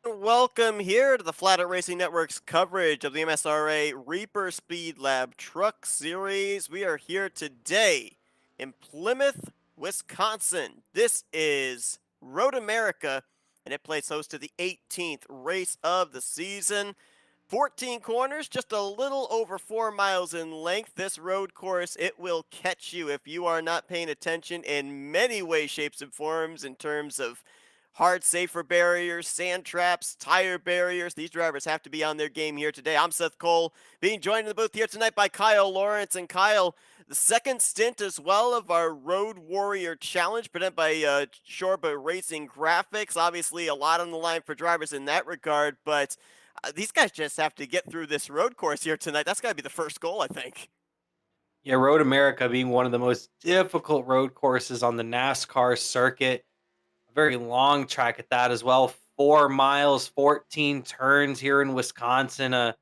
Welcome here to the Flatout Racing Network's coverage of the MSRA Reaper Speedlab Truck Series. We are here today in Plymouth, Wisconsin. This is Road America, and it plays host to the 18th race of the season. 14 corners, just a little over 4 miles in length. This road course, it will catch you if you are not paying attention in many ways, shapes, and forms in terms of hard safer barriers, sand traps, tire barriers. These drivers have to be on their game here today. I'm Seth Cole, being joined in the booth here tonight by Kyle Lawrence. And Kyle, the second stint as well of our Road Warrior Challenge presented by Shorba Racing Graphics. Obviously, a lot on the line for drivers in that regard, but these guys just have to get through this road course here tonight. That's got to be the first goal, I think. Yeah, Road America being one of the most difficult road courses on the NASCAR circuit. A very long track at that as well. 4 miles, 14 turns here in Wisconsin. A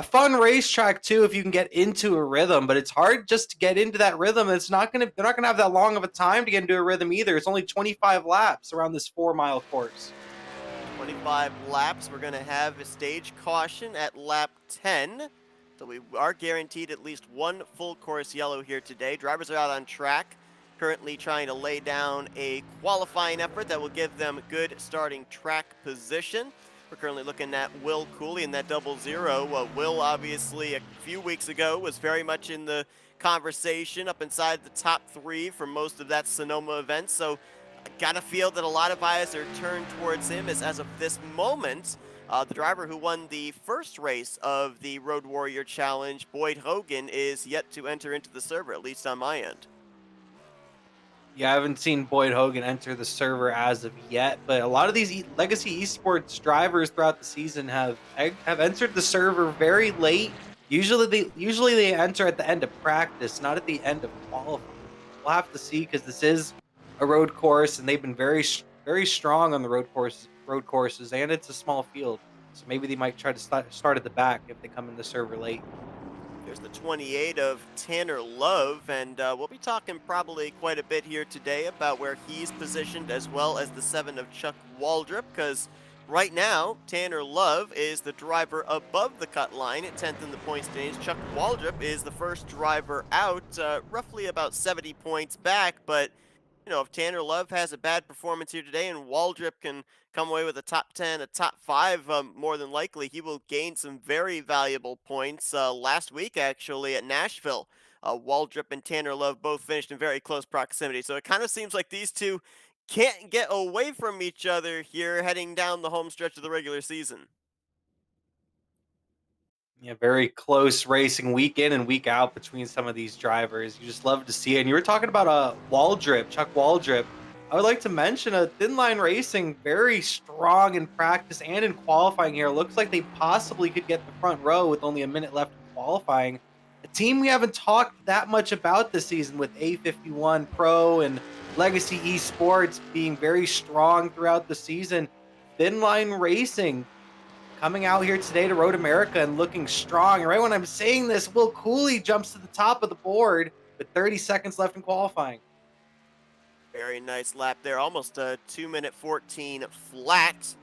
fun racetrack too if you can get into a rhythm, but it's hard just to get into that rhythm. They're not gonna have that long of a time to get into a rhythm either. It's only 25 laps around this 4 mile course. 25 laps. We're going to have a stage caution at lap 10. So we are guaranteed at least one full course yellow here today. Drivers are out on track, currently trying to lay down a qualifying effort that will give them good starting track position. We're currently looking at Will Cooley in that 00. Will, obviously, a few weeks ago was very much in the conversation up inside the top three for most of that Sonoma event. So I got to feel that a lot of eyes are turned towards him as of this moment. The driver who won the first race of the Road Warrior Challenge, Boyd Hogan, is yet to enter into the server, at least on my end. Yeah, I haven't seen Boyd Hogan enter the server as of yet, but a lot of these legacy esports drivers throughout the season have entered the server very late. Usually they enter at the end of practice, not at the end of qualifying. We'll have to see because this is a road course, and they've been very strong on the road courses, and it's a small field, so maybe they might try to start at the back if they come in the server late. There's the 28 of Tanner Love, and we'll be talking probably quite a bit here today about where he's positioned, as well as the 7 of Chuck Waldrop, because right now, Tanner Love is the driver above the cut line at 10th in the point standings. Chuck Waldrop is the first driver out, roughly about 70 points back, but if Tanner Love has a bad performance here today and Waldrip can come away with a top 10, a top 5, more than likely, he will gain some very valuable points. Last week, actually, at Nashville, Waldrip and Tanner Love both finished in very close proximity. So it kind of seems like these two can't get away from each other here heading down the home stretch of the regular season. Yeah, very close racing week in and week out between some of these drivers. You just love to see it. And you were talking about Chuck Waldrip. I would like to mention a thin line racing, very strong in practice and in qualifying here. Looks like they possibly could get the front row with only a minute left in qualifying. A team we haven't talked that much about this season with A51 Pro and Legacy Esports being very strong throughout the season. Thin line racing coming out here today to Road America and looking strong. And right when I'm saying this, Will Cooley jumps to the top of the board with 30 seconds left in qualifying. Very nice lap there, almost a 2-minute 14 flat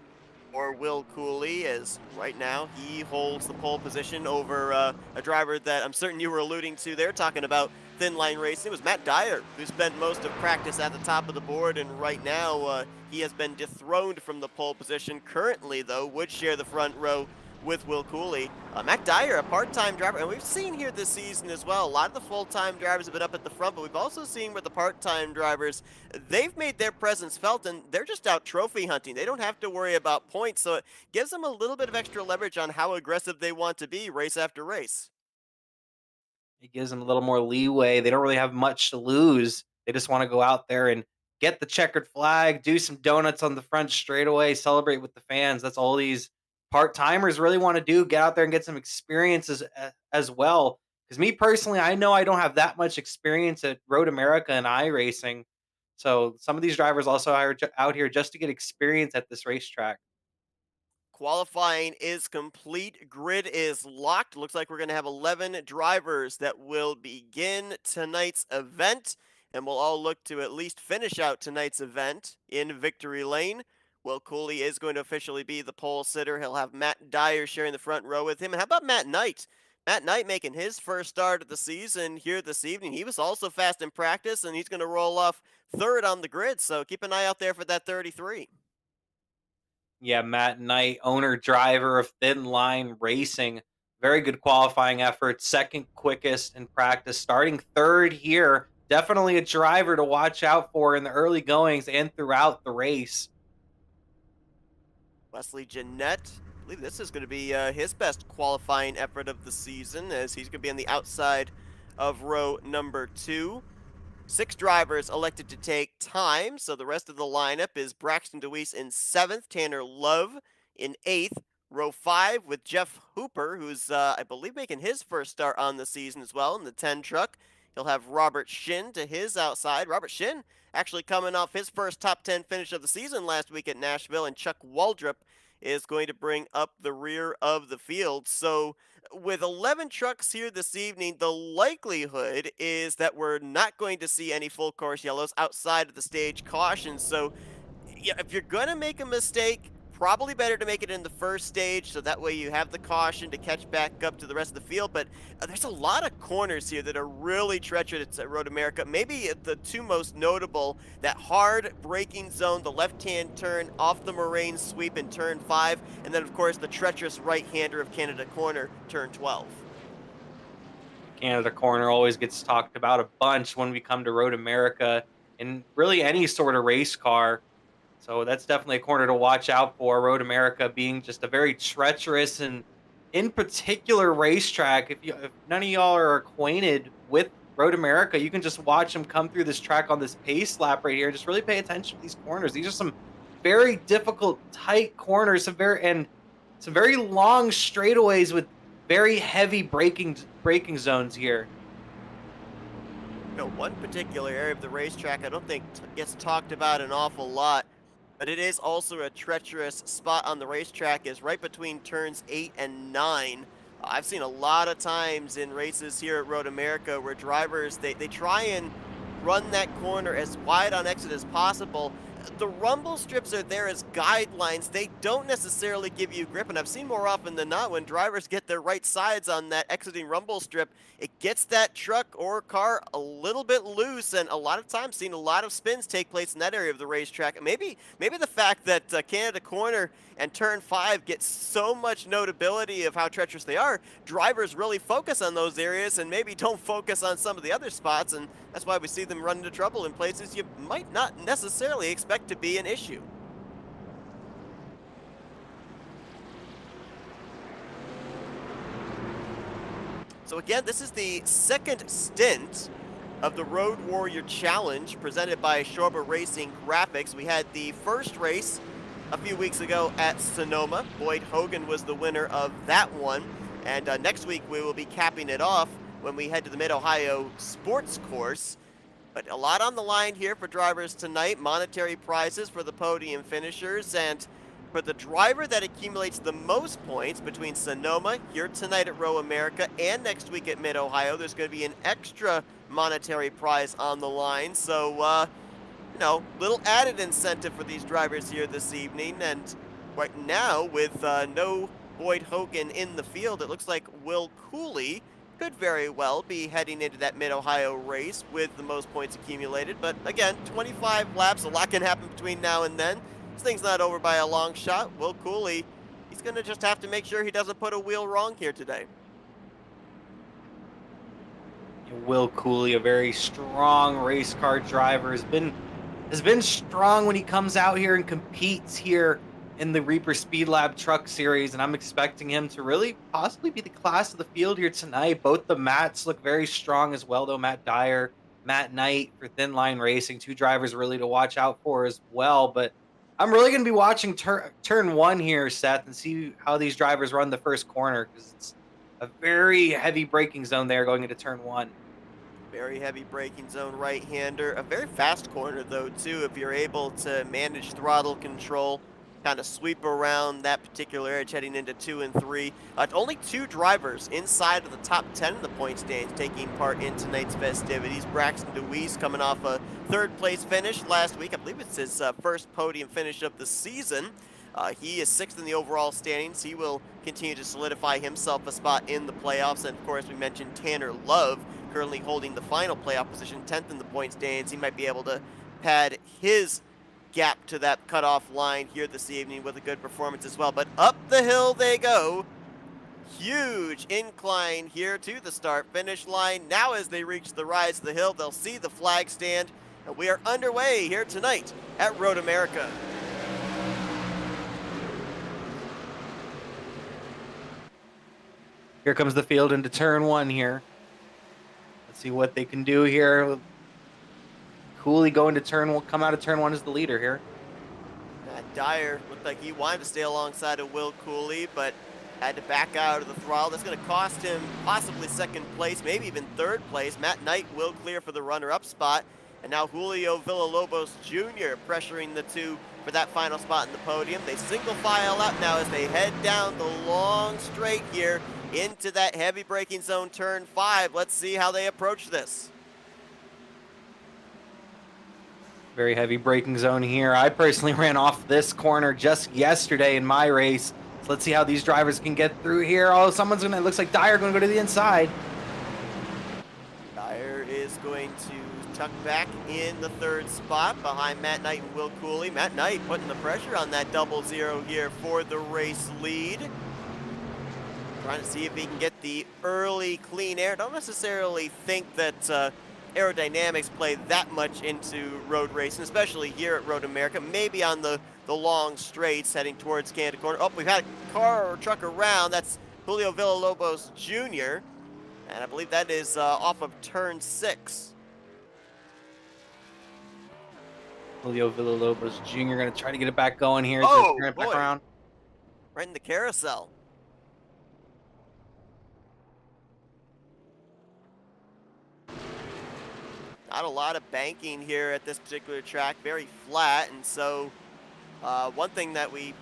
for Will Cooley, as right now he holds the pole position over a driver that I'm certain you were alluding to there, talking about thin line racing. It was Matt Dyer who spent most of practice at the top of the board, and right now he has been dethroned from the pole position. Currently, though, would share the front row with Will Cooley. Matt Dyer, a part-time driver, and we've seen here this season as well, a lot of the full-time drivers have been up at the front, but we've also seen where the part-time drivers, they've made their presence felt, and they're just out trophy hunting. They don't have to worry about points, so it gives them a little bit of extra leverage on how aggressive they want to be race after race. It gives them a little more leeway. They don't really have much to lose. They just want to go out there and get the checkered flag, do some donuts on the front straightaway, celebrate with the fans. That's all these part timers really want to do. Get out there and get some experiences as well. Because me personally, I know I don't have that much experience at Road America and iRacing. So some of these drivers also are out here just to get experience at this racetrack. Qualifying is complete. Grid is locked. Looks like we're going to have 11 drivers that will begin tonight's event, and we'll all look to at least finish out tonight's event in victory lane Will Cooley is going to officially be the pole sitter. He'll have Matt Dyer sharing the front row with him. And how about Matt Knight? Matt Knight making his first start of the season here this evening. He was also fast in practice, and he's going to roll off third on the grid. So keep an eye out there for that 33. Yeah, Matt Knight, owner driver of Thin Line Racing. Very good qualifying effort. Second quickest in practice. Starting third here. Definitely a driver to watch out for in the early goings and throughout the race. Wesley Jeanette, I believe this is going to be his best qualifying effort of the season, as he's going to be on the outside of row number 2. 6 drivers elected to take time, so the rest of the lineup is Braxton Deweese in 7th, Tanner Love in 8th, row 5 with Jeff Hooper, who's, I believe, making his first start on the season as well in the 10 truck. He'll have Robert Shin to his outside. Robert Shin actually coming off his first top 10 finish of the season last week at Nashville, and Chuck Waldrop is going to bring up the rear of the field. So with 11 trucks here this evening, the likelihood is that we're not going to see any full course yellows outside of the stage caution. So yeah, if you're going to make a mistake, probably better to make it in the first stage, so that way you have the caution to catch back up to the rest of the field. But there's a lot of corners here that are really treacherous at Road America. Maybe the two most notable, that hard braking zone, the left-hand turn off the Moraine sweep in turn 5, and then of course the treacherous right-hander of Canada Corner, turn 12. Canada Corner always gets talked about a bunch when we come to Road America in really any sort of race car. So that's definitely a corner to watch out for. Road America being just a very treacherous and, in particular, racetrack. If none of y'all are acquainted with Road America, you can just watch them come through this track on this pace lap right here. Just really pay attention to these corners. These are some very difficult, tight corners, some very long straightaways with very heavy braking zones here. One particular area of the racetrack I don't think gets talked about an awful lot, but it is also a treacherous spot on the racetrack, is right between turns 8 and 9. I've seen a lot of times in races here at Road America where drivers, they try and run that corner as wide on exit as possible. The rumble strips are there as guidelines. They don't necessarily give you grip, and I've seen more often than not when drivers get their right sides on that exiting rumble strip, it gets that truck or car a little bit loose, and a lot of times seen a lot of spins take place in that area of the racetrack. Maybe the fact that Canada Corner and Turn 5 get so much notability of how treacherous they are, drivers really focus on those areas and maybe don't focus on some of the other spots, and that's why we see them run into trouble in places you might not necessarily expect to be an issue. So again, this is the second stint of the Road Warrior Challenge presented by Shorba Racing Graphics. We had the first race a few weeks ago at Sonoma. Boyd Hogan was the winner of that one. And next week we will be capping it off when we head to the Mid-Ohio Sports Course. But a lot on the line here for drivers tonight. Monetary prizes for the podium finishers, and for the driver that accumulates the most points between Sonoma, here tonight at Row America, and next week at Mid-Ohio, there's going to be an extra monetary prize on the line. So, little added incentive for these drivers here this evening. And right now, with no Boyd Hogan in the field, it looks like Will Cooley could very well be heading into that Mid-Ohio race with the most points accumulated. But again, 25 laps, a lot can happen between now and then. This thing's not over by a long shot. Will Cooley, he's going to just have to make sure he doesn't put a wheel wrong here today. Will Cooley, a very strong race car driver, has been strong when he comes out here and competes here in the Reaper Speedlab Truck Series, and I'm expecting him to really possibly be the class of the field here tonight. Both the Matts look very strong as well, though. Matt Dyer, Matt Knight for Thin Line Racing, two drivers really to watch out for as well. But I'm really going to be watching turn 1 here, Seth, and see how these drivers run the first corner, because it's a very heavy braking zone there going into turn 1. Very heavy braking zone right-hander. A very fast corner, though, too, if you're able to manage throttle control, kind of sweep around that particular edge heading into 2 and 3. Only 2 drivers inside of the top 10 in the point stands taking part in tonight's festivities. Braxton Deweese coming off a 3rd place finish last week. I believe it's his first podium finish of the season. He is 6th in the overall standings. He will continue to solidify himself a spot in the playoffs. And of course, we mentioned Tanner Love, currently holding the final playoff position, 10th in the point standings. He might be able to pad his gap to that cutoff line here this evening with a good performance as well. But up the hill they go. Huge incline here to the start-finish line. Now as they reach the rise of the hill, they'll see the flag stand. And we are underway here tonight at Road America. Here comes the field into turn 1 here. Let's see what they can do here. Cooley going to turn 1, come out of turn 1 as the leader here. Dyer looked like he wanted to stay alongside of Will Cooley, but had to back out of the throttle. That's going to cost him possibly 2nd place, maybe even 3rd place. Matt Knight will clear for the runner-up spot. And now Julio Villalobos Jr. pressuring the 2 for that final spot in the podium. They single file out now as they head down the long straight here into that heavy braking zone, turn 5. Let's see how they approach this. Very heavy braking zone here. I personally ran off this corner just yesterday in my race. So let's see how these drivers can get through here. Oh, someone's gonna, it looks like Dyer gonna go to the inside. Dyer is going to tuck back in the 3rd spot behind Matt Knight and Will Cooley. Matt Knight putting the pressure on that 0-0 here for the race lead. Trying to see if he can get the early clean air. Don't necessarily think that aerodynamics play that much into road racing, especially here at Road America. Maybe on the long straights heading towards Canada Corner. Oh, we've had a car or truck around. That's Julio Villalobos Jr. And I believe that is off of turn 6. Julio Villalobos Jr. gonna try to get it back going here. Oh, turn it boy. back around. Right in the carousel. Not a lot of banking here at this particular track, very flat, and so one thing that we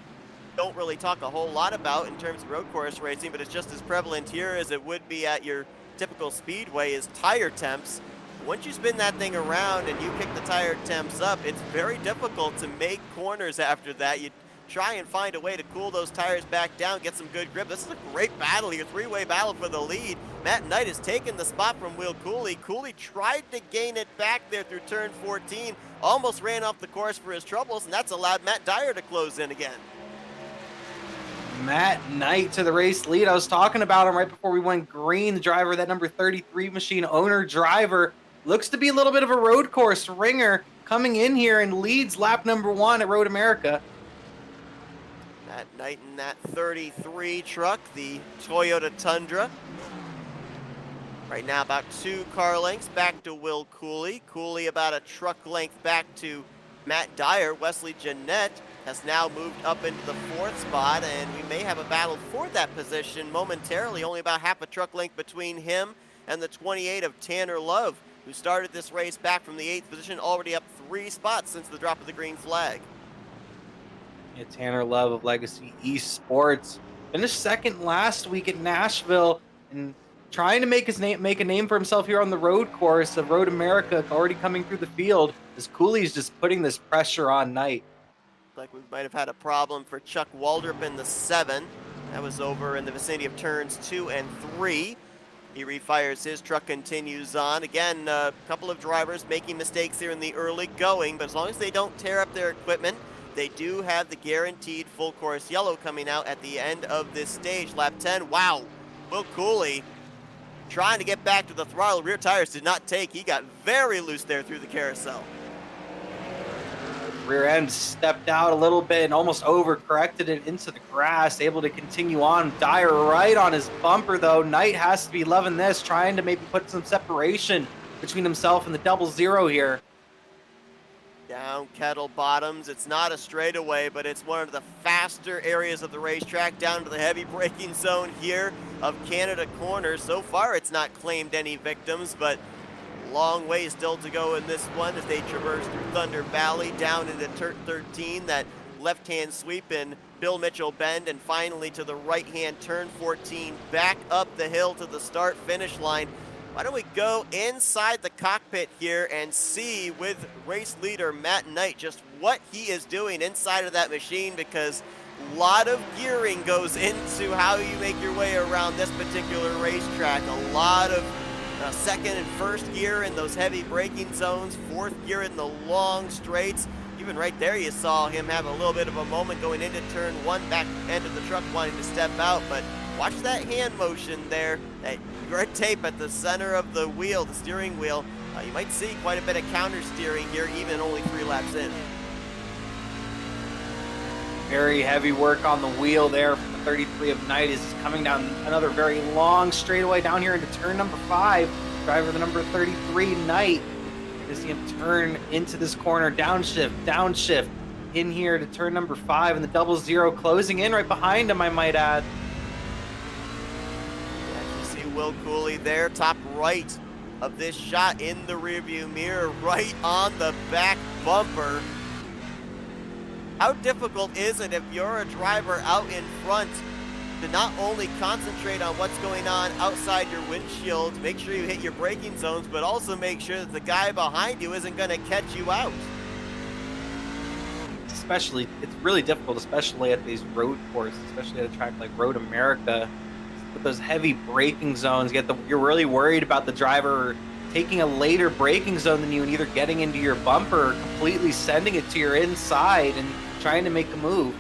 don't really talk a whole lot about in terms of road course racing, but it's just as prevalent here as it would be at your typical speedway, is tire temps. Once you spin that thing around and you pick the tire temps up, it's very difficult to make corners after that. You try and find a way to cool those tires back down, get some good grip. This is a great battle here, 3-way battle for the lead. Matt Knight has taken the spot from Will Cooley. Cooley tried to gain it back there through turn 14, almost ran off the course for his troubles, and that's allowed Matt Dyer to close in again. Matt Knight to the race lead. I was talking about him right before we went green. The driver, that number 33 machine owner driver, looks to be a little bit of a road course ringer, coming in here and leads lap number 1 at Road America. Matt Knight in that 33 truck, the Toyota Tundra. Right now about 2 car lengths back to Will Cooley. Cooley about a truck length back to Matt Dyer. Wesley Jeanette has now moved up into the 4th spot, and we may have a battle for that position momentarily. Only about half a truck length between him and the 28 of Tanner Love, who started this race back from the 8th position, already up 3 spots since the drop of the green flag. Yeah, Tanner Love of Legacy Esports finished 2nd last week at Nashville and trying to make a name for himself here on the road course of Road America, already coming through the field as Cooley's just putting this pressure on Knight. Like we might have had a problem for Chuck Waldrop in the 7. That was over in the vicinity of turns 2 and 3. He refires his truck, continues on. Again, a couple of drivers making mistakes here in the early going, but as long as they don't tear up their equipment, they do have the guaranteed full course yellow coming out at the end of this stage. Lap 10, wow, Will Cooley trying to get back to the throttle. Rear tires did not take. He got very loose there through the carousel. Rear end stepped out a little bit and almost overcorrected it into the grass, able to continue on. Dyer right on his bumper though. Knight has to be loving this, trying to maybe put some separation between himself and the 0-0 here. Down Kettle Bottoms. It's not a straightaway, but it's one of the faster areas of the racetrack, down to the heavy braking zone here of Canada Corner. So far, it's not claimed any victims, but long way still to go in this one as they traverse through Thunder Valley down into turn 13, that left-hand sweep in Bill Mitchell Bend, and finally to the right-hand turn 14, back up the hill to the start-finish line. Why don't we go inside the cockpit here and see with race leader Matt Knight just what he is doing inside of that machine, because a lot of gearing goes into how you make your way around this particular racetrack. A lot of second and first gear in those heavy braking zones, fourth gear in the long straights. Even right there you saw him have a little bit of a moment going into turn one, back end of the truck wanting to step out, but watch that hand motion there, that red tape at the center of the wheel, the steering wheel. You might see quite a bit of counter steering here, even only 3 laps in. Very heavy work on the wheel there from the 33 of Knight as he's coming down another very long straightaway down here into turn number 5. Driver the number 33, Knight. You see him turn into this corner, downshift, in here to turn number 5, and the 00 closing in right behind him, I might add. Yeah, you see Will Cooley there, top right of this shot in the rearview mirror, right on the back bumper. How difficult is it if you're a driver out in front to not only concentrate on what's going on outside your windshield, make sure you hit your braking zones, but also make sure that the guy behind you isn't going to catch you out? Especially, it's really difficult, especially at these road courses, especially at a track like Road America, with those heavy braking zones. You're really worried about the driver taking a later braking zone than you and either getting into your bumper or completely sending it to your inside and trying to make a move.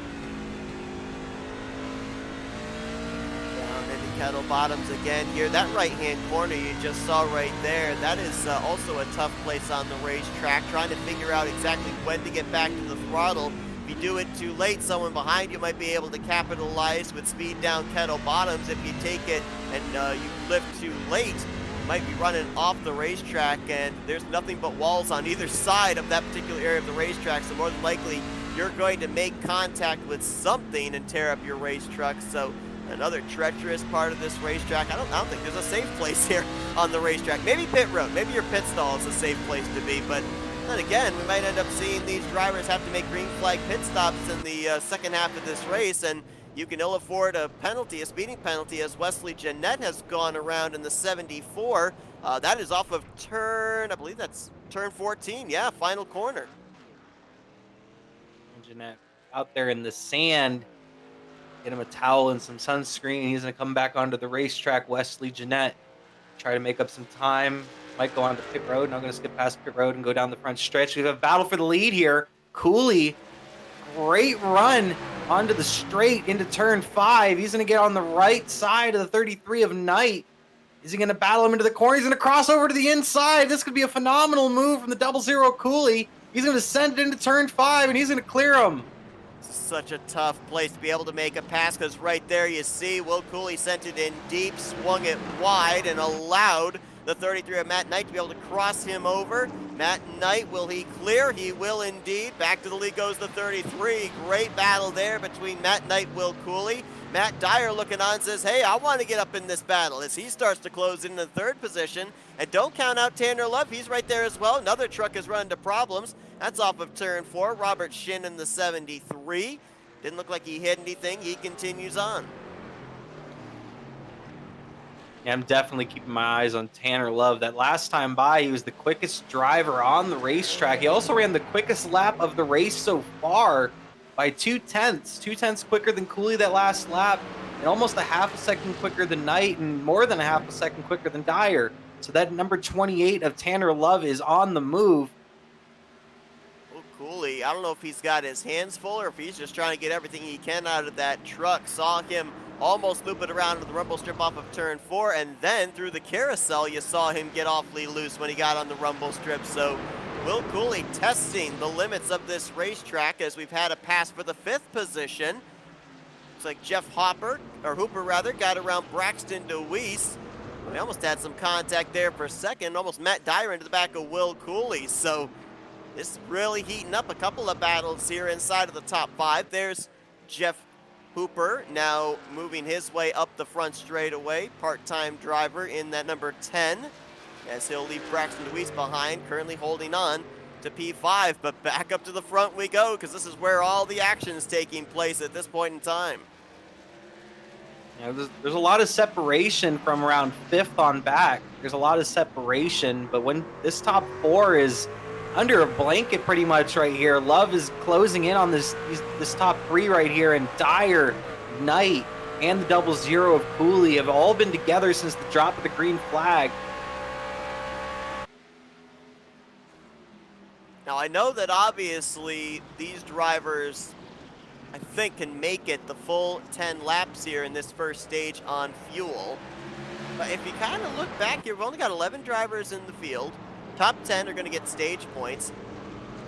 Down into Kettle Bottoms again here. That right-hand corner you just saw right there, that is also a tough place on the racetrack, trying to figure out exactly when to get back to the throttle. If you do it too late, someone behind you might be able to capitalize with speed down Kettle Bottoms. If you take it and you lift too late, you might be running off the racetrack, and there's nothing but walls on either side of that particular area of the racetrack, so more than likely you're going to make contact with something and tear up your race truck. So another treacherous part of this racetrack. I don't think there's a safe place here on the racetrack. Maybe pit road, maybe your pit stall is a safe place to be, but then again, we might end up seeing these drivers have to make green flag pit stops in the second half of this race, and you can ill afford a penalty, a speeding penalty, as Wesley Jeanette has gone around in the 74. That is off of turn, I believe that's turn 14, yeah, final corner. Jeanette out there in the sand, get him a towel and some sunscreen. He's going to come back onto the racetrack. Wesley Jeanette try to make up some time, might go onto pit road. Not going to skip past pit road and go down the front stretch. We have a battle for the lead here. Cooley, great run onto the straight into turn 5. He's going to get on the right side of the 33 of Knight. Is he going to battle him into the corner? He's going to cross over to the inside. This could be a phenomenal move from the 00 Cooley. He's going to send it into turn 5, and he's going to clear him. Such a tough place to be able to make a pass, because right there you see Will Cooley sent it in deep, swung it wide, and allowed the 33 of Matt Knight to be able to cross him over. Matt Knight, will he clear? He will indeed. Back to the lead goes the 33. Great battle there between Matt Knight, Will Cooley. Matt Dyer looking on, says, hey, I want to get up in this battle, as he starts to close into the 3rd position. And don't count out Tanner Love. He's right there as well. Another truck has run into problems. That's off of turn 4. Robert Shin in the 73. Didn't look like he hit anything. He continues on. Yeah, I'm definitely keeping my eyes on Tanner Love. That last time by, he was the quickest driver on the racetrack. He also ran the quickest lap of the race so far by 2/10. 2/10 quicker than Cooley that last lap, and almost a half a second quicker than Knight, and more than a half a second quicker than Dyer. So that number 28 of Tanner Love is on the move. Oh, Cooley, I don't know if he's got his hands full or if he's just trying to get everything he can out of that truck. Saw him almost loop it around to the rumble strip off of turn 4, and then through the carousel you saw him get awfully loose when he got on the rumble strip. So Will Cooley testing the limits of this racetrack, as we've had a pass for the 5th position. Looks like Jeff Hooper got around Braxton Deweese. We almost had some contact there for a second, almost Matt Dyer into the back of Will Cooley. So this is really heating up. A couple of battles here inside of the top 5. There's Jeff Hooper now moving his way up the front straightaway. Part-time driver in that number 10, as he'll leave Braxton Deweese behind, currently holding on to P5, but back up to the front we go because this is where all the action is taking place at this point in time. You know, there's a lot of separation from around 5th on back. There's a lot of separation, but when this top 4 is under a blanket pretty much right here, Love is closing in on this top 3 right here, and Dyer, Knight, and the double zero of Cooley have all been together since the drop of the green flag. Now, I know that obviously these drivers, I think, can make it the full 10 laps here in this first stage on fuel. But if you kind of look back here, we've only got 11 drivers in the field. Top 10 are going to get stage points.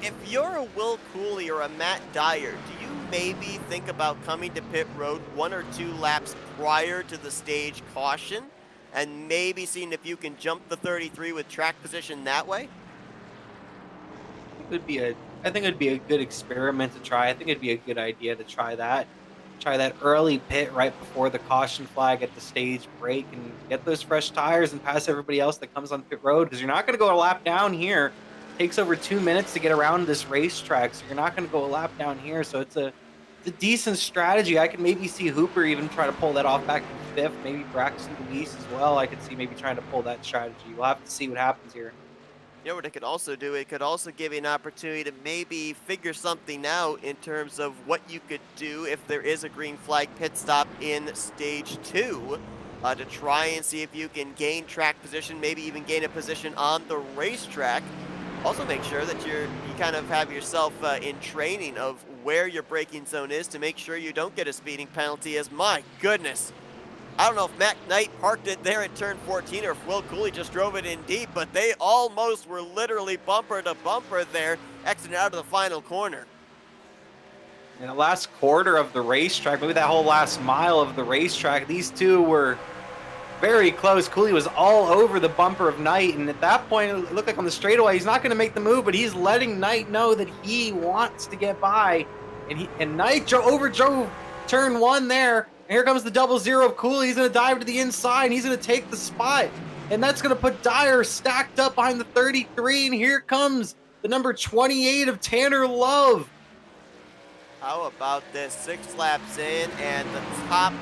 If you're a Will Cooley or a Matt Dyer, do you maybe think about coming to pit road 1 or 2 laps prior to the stage caution and maybe seeing if you can jump the 33 with track position that way? I think it'd be a good experiment to try. I think it'd be a good idea to try that. Try that early pit right before the caution flag at the stage break and get those fresh tires and pass everybody else that comes on pit road, because you're not going to go a lap down here. It takes over 2 minutes to get around this racetrack, so you're not going to go a lap down here. So it's a decent strategy. I could maybe see Hooper even try to pull that off back in 5th. Maybe Braxton Deweese as well. I could see maybe trying to pull that strategy. We'll have to see what happens here. You know what it could also do? It could also give you an opportunity to maybe figure something out in terms of what you could do if there is a green flag pit stop in stage 2 to try and see if you can gain track position, maybe even gain a position on the racetrack. Also make sure that you kind of have yourself in training of where your braking zone is to make sure you don't get a speeding penalty, as my goodness. I don't know if Matt Knight parked it there at turn 14 or if Will Cooley just drove it in deep, but they almost were literally bumper to bumper there, exiting out of the final corner. In the last quarter of the racetrack, maybe that whole last mile of the racetrack, these two were very close. Cooley was all over the bumper of Knight, and at that point, it looked like on the straightaway, he's not going to make the move, but he's letting Knight know that he wants to get by, and Knight overdrove turn 1 there. And here comes the double zero of Cooley. He's going to dive to the inside, and he's going to take the spot. And that's going to put Dyer stacked up behind the 33. And here comes the number 28 of Tanner Love. How about this? 6 laps in, and the top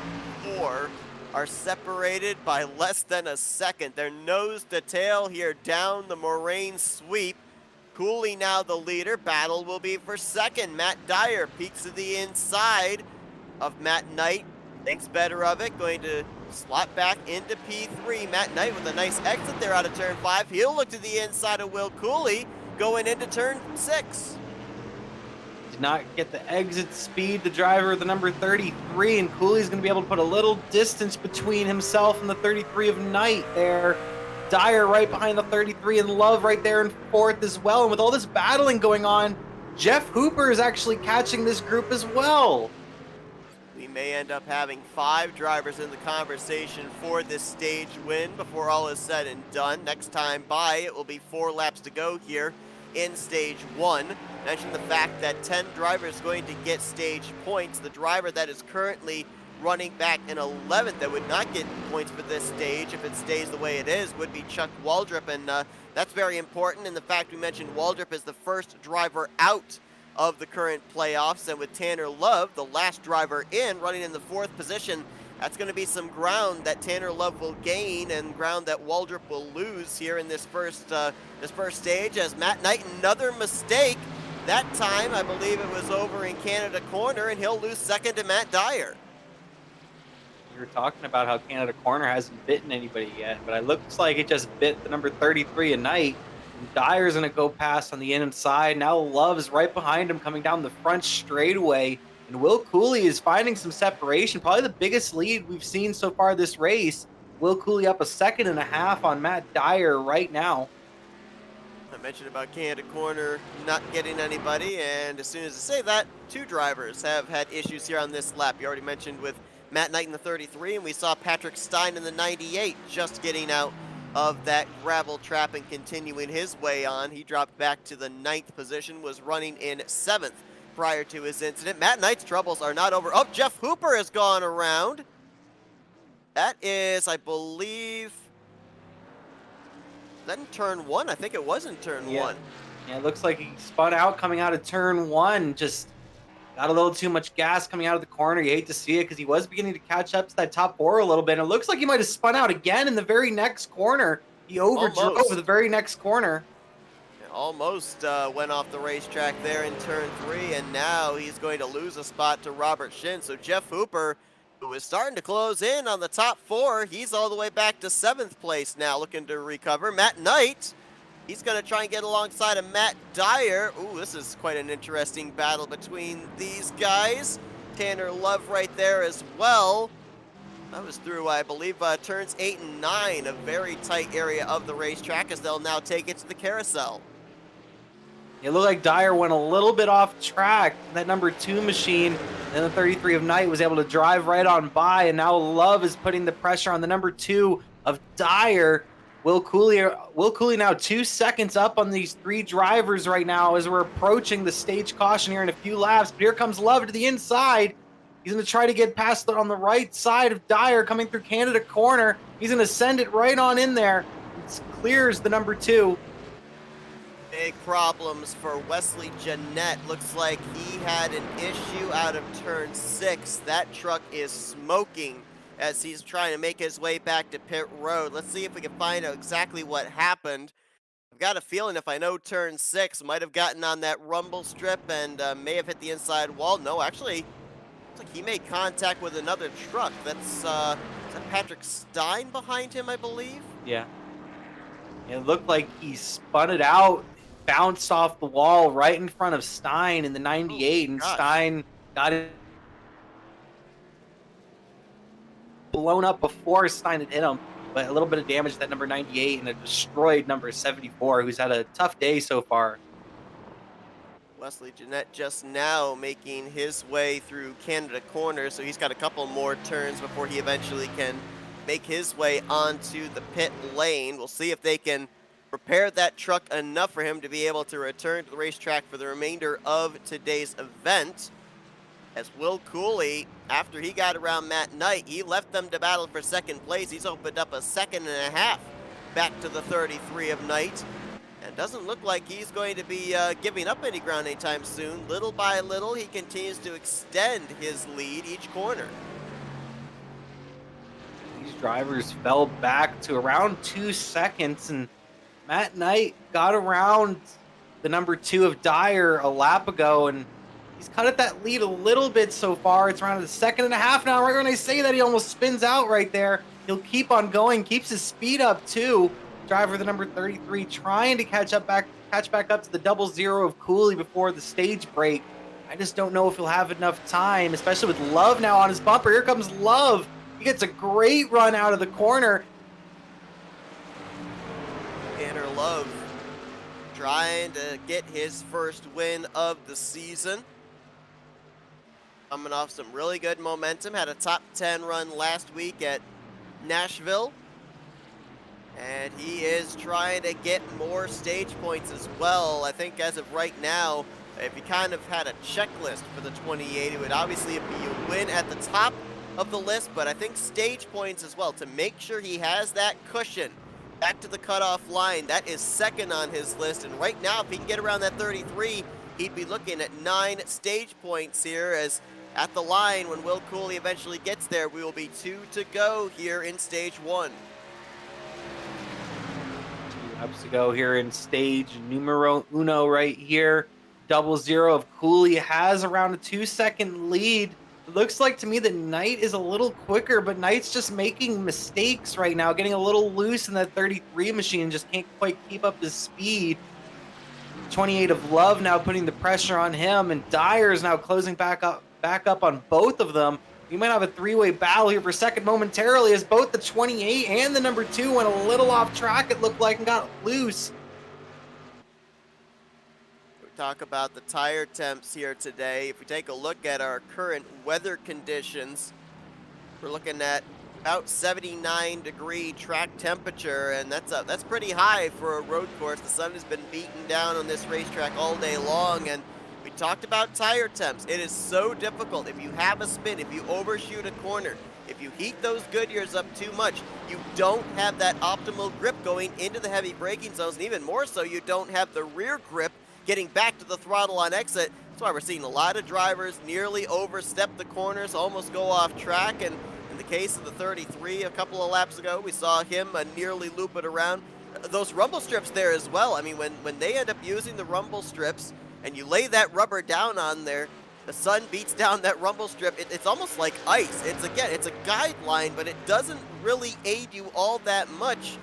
4 are separated by less than a second. They're nose to tail here down the Moraine sweep. Cooley now the leader. Battle will be for second. Matt Dyer peeks to the inside of Matt Knight. Thinks better of it, going to slot back into P3. Matt Knight with a nice exit there out of turn 5. He'll look to the inside of Will Cooley going into turn 6. Did not get the exit speed, the driver of the number 33, and Cooley's going to be able to put a little distance between himself and the 33 of Knight there. Dyer right behind the 33, and Love right there in 4th as well. And with all this battling going on, Jeff Hooper is actually catching this group as well. We may end up having 5 drivers in the conversation for this stage win before all is said and done. Next time by, it will be 4 laps to go here in stage 1. Mention the fact that 10 drivers going to get stage points. The driver that is currently running back in 11th that would not get points for this stage if it stays the way it is would be Chuck Waldrop, and that's very important. And the fact we mentioned Waldrop is the first driver out of the current playoffs, and with Tanner Love, the last driver in, running in the 4th position, that's going to be some ground that Tanner Love will gain and ground that Waldrop will lose here in this first stage. As Matt Knight, another mistake. That time, I believe it was over in Canada Corner, and he'll lose second to Matt Dyer. We were talking about how Canada Corner hasn't bitten anybody yet, but it looks like it just bit the number 33 a Knight. Dyer's going to go past on the inside. Now Love is right behind him coming down the front straightaway. And Will Cooley is finding some separation. Probably the biggest lead we've seen so far this race. Will Cooley up a 1.5 seconds on Matt Dyer right now. I mentioned about Canada Corner not getting anybody, and as soon as I say that, 2 drivers have had issues here on this lap. You already mentioned with Matt Knight in the 33, and we saw Patrick Stein in the 98 just getting out of that gravel trap and continuing his way on. He dropped back to the 9th position, was running in 7th prior to his incident. Matt Knight's troubles are not over. Oh, Jeff Hooper has gone around. That is, I believe, then turn 1. I think it was in turn 1. Yeah, it looks like he spun out coming out of turn one. Just got a little too much gas coming out of the corner. You hate to see it because he was beginning to catch up to that top four a little bit. And it looks like he might have spun out again in the very next corner. He overdrove the Almost. very next corner. Almost went off the racetrack there in turn 3, and now he's going to lose a spot to Robert Shin. So Jeff Hooper, who is starting to close in on the top 4, he's all the way back to 7th place now, looking to recover. Matt Knight, he's going to try and get alongside of Matt Dyer. Ooh, this is quite an interesting battle between these guys. Tanner Love right there as well. That was through, I believe, turns 8 and 9, a very tight area of the racetrack, as they'll now take it to the carousel. It looked like Dyer went a little bit off track. That number 2 machine, and the 33 of Knight was able to drive right on by, and now Love is putting the pressure on the number 2 of Dyer. Will Cooley now 2 seconds up on these 3 drivers right now as we're approaching the stage caution here in a few laps. But here comes Love to the inside. He's going to try to get past on the right side of Dyer coming through Canada corner. He's going to send it right on in there. It clears the number 2. Big problems for Wesley Jeanette. Looks like he had an issue out of turn 6. That truck is smoking as he's trying to make his way back to pit road. Let's see if we can find out exactly what happened. I've got a feeling if I know turn 6, might have gotten on that rumble strip and may have hit the inside wall. No, actually, looks like he made contact with another truck. That's is that Patrick Stein behind him, I believe? Yeah. It looked like he spun it out, bounced off the wall right in front of Stein in the 98, and Stein got it blown up before Stein had hit him. But a little bit of damage to that number 98 and a destroyed number 74, who's had a tough day so far. Wesley Jeanette just now making his way through Canada corner, so he's got a couple more turns before he eventually can make his way onto the pit lane. We'll see if they can repair that truck enough for him to be able to return to the racetrack for the remainder of today's event. As Will Cooley, after he got around Matt Knight, he left them to battle for second place. He's opened up a 1.5 seconds back to the 33 of Knight. And doesn't look like he's going to be giving up any ground anytime soon. Little by little, he continues to extend his lead each corner. These drivers fell back to around 2 seconds, and Matt Knight got around the number 2 of Dyer a lap ago, and he's cut at that lead a little bit so far. It's around a 1.5 seconds now. Right when I say that, he almost spins out right there. He'll keep on going, keeps his speed up too. Driver the number 33 trying to catch back up to the 00 of Cooley before the stage break. I just don't know if he'll have enough time, especially with Love now on his bumper. Here comes Love. He gets a great run out of the corner. Tanner Love trying to get his first win of the season. Coming off some really good momentum. Had a top 10 run last week at Nashville. And he is trying to get more stage points as well. I think as of right now, if he kind of had a checklist for the 28, it would obviously be a win at the top of the list, but I think stage points as well to make sure he has that cushion back to the cutoff line. That is second on his list, and right now if he can get around that 33, he'd be looking at 9 stage points here, as at the line when Will Cooley eventually gets there, we will be 2 to go here in stage 1. 2 laps to go here in stage numero uno right here. 00 of Cooley has around a 2 second lead. It looks like to me that Knight is a little quicker, but Knight's just making mistakes right now, getting a little loose in that 33 machine, just can't quite keep up his speed. 28 of Love now putting the pressure on him, and Dyer is now closing back up on both of them. We might have a 3-way battle here for second momentarily, as both the 28 and the number 2 went a little off track, it looked like, and got loose. Talk about the tire temps here today. If we take a look at our current weather conditions, we're looking at about 79-degree track temperature, and that's pretty high for a road course. The sun has been beaten down on this racetrack all day long, and We talked about tire temps. It is so difficult. If you have a spin, if you overshoot a corner, if you heat those Goodyears up too much, you don't have that optimal grip going into the heavy braking zones, and even more so, you don't have the rear grip getting back to the throttle on exit. That's why we're seeing a lot of drivers nearly overstep the corners, almost go off track, and in the case of the 33 a couple of laps ago, we saw him nearly loop it around. Those rumble strips there as well. I mean, when they end up using the rumble strips, and you lay that rubber down on there, the sun beats down that rumble strip. It's almost like ice. It's a guideline, but it doesn't really aid you all that much.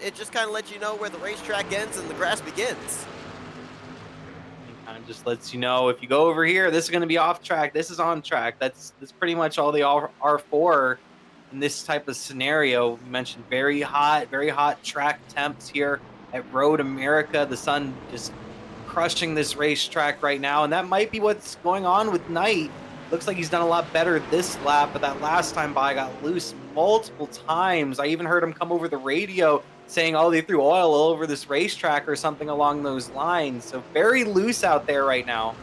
It just kind of lets you know where the racetrack ends and the grass begins. It kind of just lets you know, if you go over here, this is going to be off track. This is on track. That's pretty much all they are for in this type of scenario. We mentioned very hot track temps here at Road America. The sun just crushing this racetrack right now, and that might be what's going on with Knight. Looks like he's done a lot better this lap, but that last time by got loose multiple times. I even heard him come over the radio saying, oh, they threw oil all over this racetrack or something along those lines. So very loose out there right now.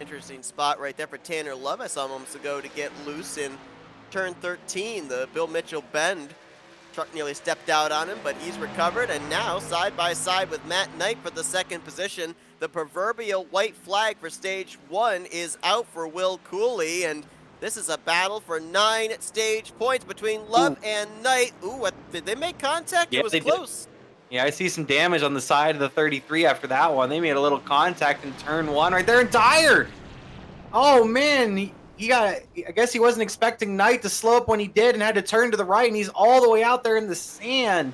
Interesting spot right there for Tanner Love. I saw him moments ago to get loose in turn 13, the Bill Mitchell bend. Truck nearly stepped out on him, but he's recovered, and now side by side with Matt Knight for the second position. The proverbial white flag for stage 1 is out for Will Cooley, and this is a battle for 9 stage points between Love and Knight. Ooh, what, did they make contact? Yeah, it was close. Yeah, I see some damage on the side of the 33 after that one. They made a little contact in turn 1 right there, and Dyer! Oh, man, he got, I guess he wasn't expecting Knight to slow up when he did and had to turn to the right, and he's all the way out there in the sand.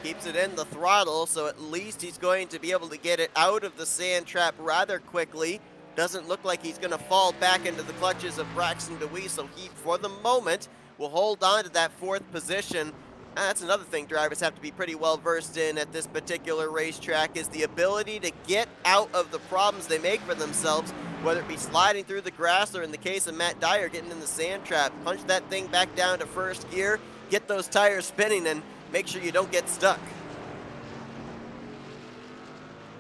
Keeps it in the throttle, so at least he's going to be able to get it out of the sand trap rather quickly. Doesn't look like he's going to fall back into the clutches of Braxton Deweese, so he, for the moment, will hold on to that 4th position. That's another thing drivers have to be pretty well versed in at this particular racetrack, is the ability to get out of the problems they make for themselves, whether it be sliding through the grass or, in the case of Matt Dyer, getting in the sand trap. Punch that thing back down to first gear, get those tires spinning, and make sure you don't get stuck.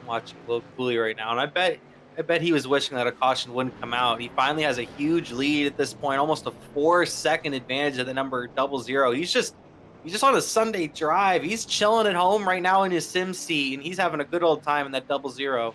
I'm watching Will Cooley right now, and I bet he was wishing that a caution wouldn't come out. He finally has a huge lead at this point, almost a 4-second advantage of the number 00. He's just on a Sunday drive. He's chilling at home right now in his sim seat, and he's having a good old time in that 00.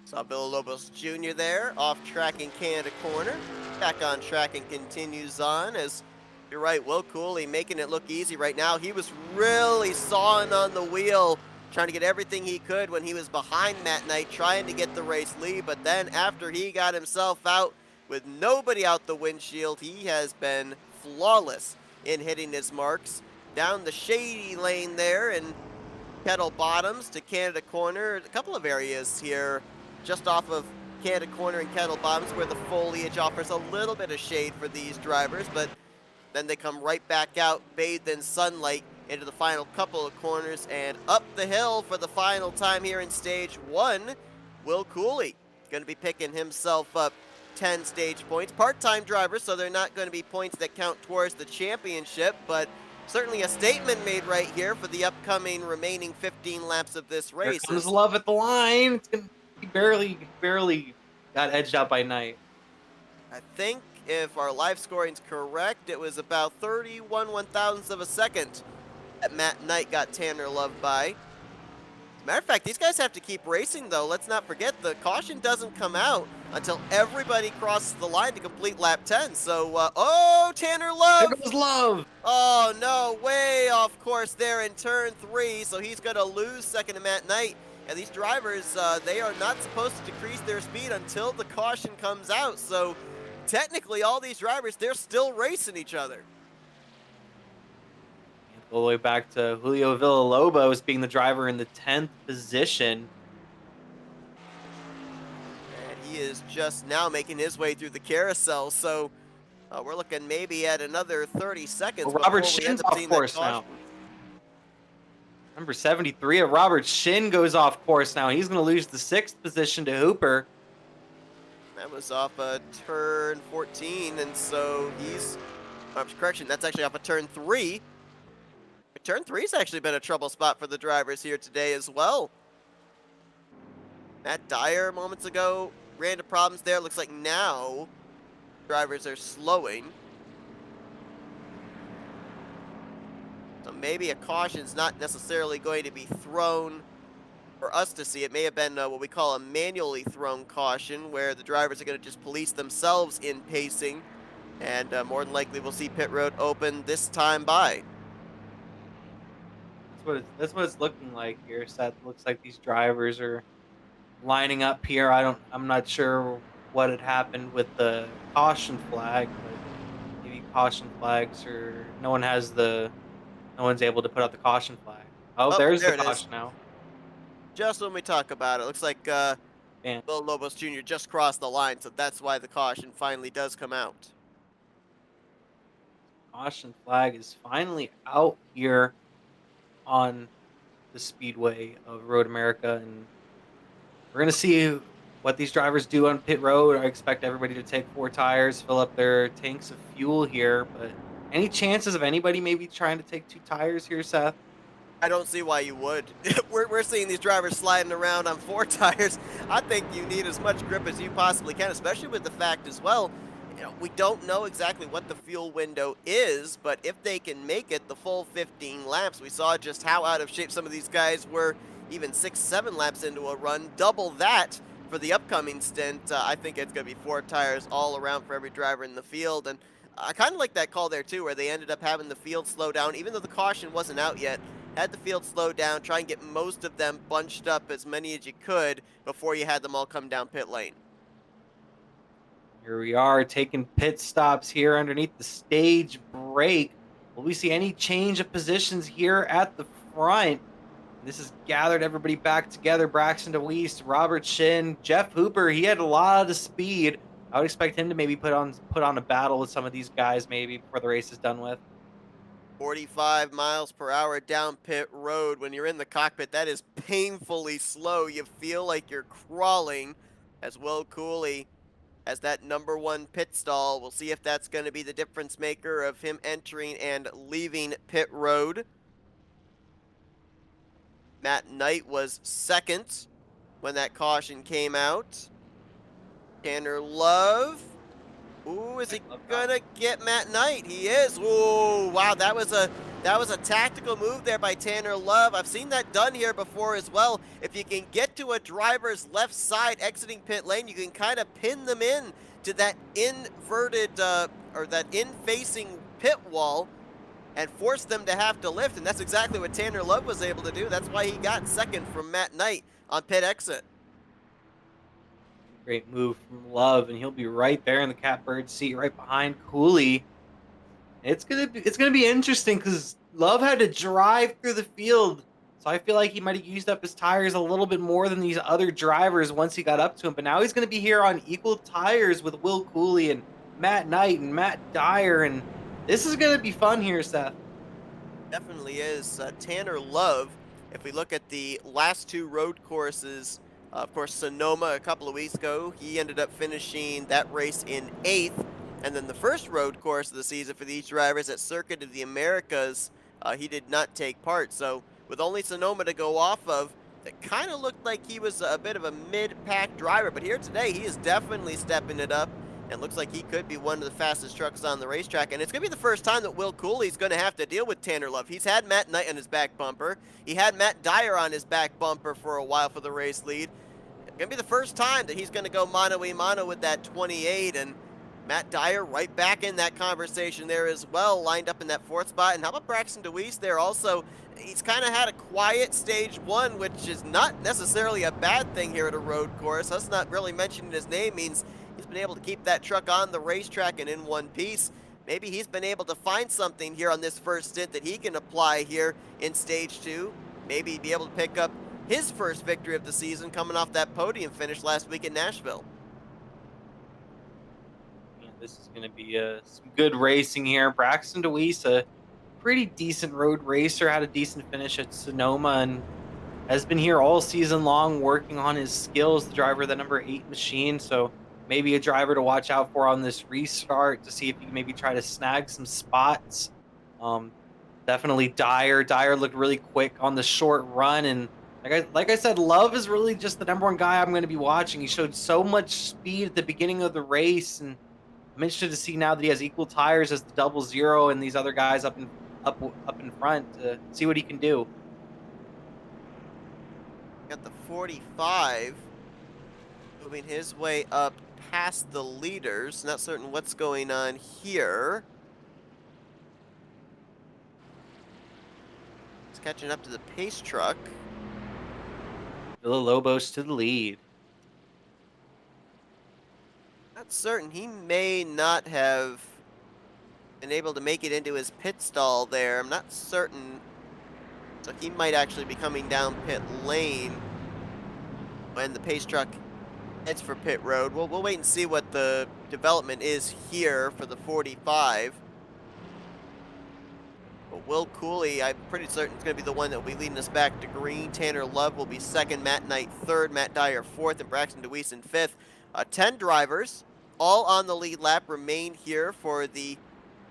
Saw Villalobos Jr. there, off track in Canada corner. Back on track and continues on, as you're right, Will Cooley making it look easy right now. He was really sawing on the wheel, trying to get everything he could when he was behind Matt Knight, trying to get the race lead. But then after he got himself out with nobody out the windshield, he has been flawless in hitting his marks. Down the shady lane there in Kettle Bottoms to Canada Corner. A couple of areas here just off of Canada Corner and Kettle Bottoms where the foliage offers a little bit of shade for these drivers, but then they come right back out, bathed in sunlight, into the final couple of corners and up the hill for the final time here in stage 1. Will Cooley going to be picking himself up 10 stage points. Part-time driver, so they're not going to be points that count towards the championship, but certainly a statement made right here for the upcoming remaining 15 laps of this race. Here comes Love at the line. It's gonna, he barely got edged out by Knight. I think if our live scoring's correct, it was about 31 one-thousandths of a second that Matt Knight got Tanner Love by. As a matter of fact, these guys have to keep racing, though. Let's not forget the caution doesn't come out until everybody crosses the line to complete lap 10. So, oh, Tanner Love! There goes Love! Oh, no, way off course there in turn 3, so he's going to lose second to Matt Knight. And these drivers, they are not supposed to decrease their speed until the caution comes out. So, technically, all these drivers, they're still racing each other. All the way back to Julio Villalobos being the driver in the 10th position. And he is just now making his way through the carousel. So, we're looking maybe at another 30 seconds. Well, Robert Shin's off course now. Number 73 of Robert Shin goes off course now. He's going to lose the 6th position to Hooper. That was off a turn 14, and so he's... correction, that's actually off a turn 3. Turn 3's actually been a trouble spot for the drivers here today as well. Matt Dyer moments ago ran into problems there. Looks like now drivers are slowing. So maybe a caution's not necessarily going to be thrown for us to see. It may have been what we call a manually thrown caution, where the drivers are going to just police themselves in pacing, and more than likely we'll see pit road open this time by. That's what it's looking like here. Seth, looks like these drivers are lining up here. I'm not sure what had happened with the caution flag, but maybe caution flags or no one's able to put out the caution flag. Oh, Oh, there's the there it is. caution now. Just when we talk about it, looks like Man, Will Lobos Jr. just crossed the line, so that's why the caution finally does come out. caution flag is finally out here on the speedway of Road America, and we're gonna see what these drivers do on pit road. I expect everybody to take 4 tires, fill up their tanks of fuel here, but any chances of anybody maybe trying to take 2 tires here, Seth? I don't see why you would. We're seeing these drivers sliding around on 4 tires. I think you need as much grip as you possibly can, especially with the fact as well, we don't know exactly what the fuel window is, but if they can make it the full 15 laps, we saw just how out of shape some of these guys were even 6, 7 laps into a run. Double that for the upcoming stint. I think it's going to be 4 tires all around for every driver in the field, and I kind of like that call there too, where they ended up having the field slow down, even though the caution wasn't out yet. Had the field slow down, try and get most of them bunched up, as many as you could, before you had them all come down pit lane. Here we are taking pit stops here underneath the stage brake. Will we see any change of positions here at the front? This has gathered everybody back together. Braxton Deweese, Robert Shin, Jeff Hooper. He had a lot of speed. I would expect him to maybe put on a battle with some of these guys maybe before the race is done with. 45 miles per hour down pit road. When you're in the cockpit, that is painfully slow. You feel like you're crawling, as Will Cooley has that #1 pit stall. We'll see if that's going to be the difference maker of him entering and leaving pit road. Matt Knight was second when that caution came out. Tanner Love. Ooh, is he gonna get Matt Knight? He is. Ooh, wow, that was a tactical move there by Tanner Love. I've seen that done here before as well. If you can get to a driver's left side exiting pit lane, you can kind of pin them in to that inverted or that in-facing pit wall and force them to have to lift, and that's exactly what Tanner Love was able to do. That's why he got second from Matt Knight on pit exit. Great move from Love, and he'll be right there in the catbird seat, right behind Cooley. It's gonna be interesting because Love had to drive through the field, so I feel like he might have used up his tires a little bit more than these other drivers once he got up to him. But now he's gonna be here on equal tires with Will Cooley and Matt Knight and Matt Dyer, and this is gonna be fun here, Seth. Definitely is. Tanner Love, if we look at the last 2 road courses, of course, Sonoma a couple of weeks ago, he ended up finishing that race in 8th. And then the first road course of the season for these drivers at Circuit of the Americas, he did not take part. So with only Sonoma to go off of, it kind of looked like he was a bit of a mid-pack driver. But here today, he is definitely stepping it up. And looks like he could be one of the fastest trucks on the racetrack. And it's going to be the first time that Will Cooley's going to have to deal with Tanner Love. He's had Matt Knight on his back bumper. He had Matt Dyer on his back bumper for a while for the race lead. It's going to be the first time that he's going to go mano-a-mano with that 28. And Matt Dyer right back in that conversation there as well, lined up in that 4th spot. And how about Braxton Deweese there also? He's kind of had a quiet stage 1, which is not necessarily a bad thing here at a road course. Us not really mentioning his name means he's been able to keep that truck on the racetrack and in one piece. Maybe he's been able to find something here on this first stint that he can apply here in stage 2. Maybe be able to pick up his first victory of the season coming off that podium finish last week in Nashville. Man, this is going to be some good racing here. Braxton Deweese, a pretty decent road racer, had a decent finish at Sonoma and has been here all season long working on his skills, the driver of the #8 machine. So maybe a driver to watch out for on this restart to see if you can maybe try to snag some spots. Definitely Dyer. Dyer looked really quick on the short run, and Like I said, Love is really just the number one guy I'm going to be watching. He showed so much speed at the beginning of the race, and I'm interested to see now that he has equal tires as the double zero and these other guys up in front to see what he can do. Got the 45 moving his way up past the leaders. Not certain what's going on here. He's catching up to the pace truck. Villalobos to the lead. Not certain. He may not have been able to make it into his pit stall there. I'm not certain. So he might actually be coming down pit lane when the pace truck heads for pit road. We'll wait and see what the development is here for the 45. But Will Cooley, I'm pretty certain, is going to be the one that will be leading us back to green. Tanner Love will be second, Matt Knight third, Matt Dyer fourth, and Braxton Deweese in fifth. 10 drivers, all on the lead lap, remain here for the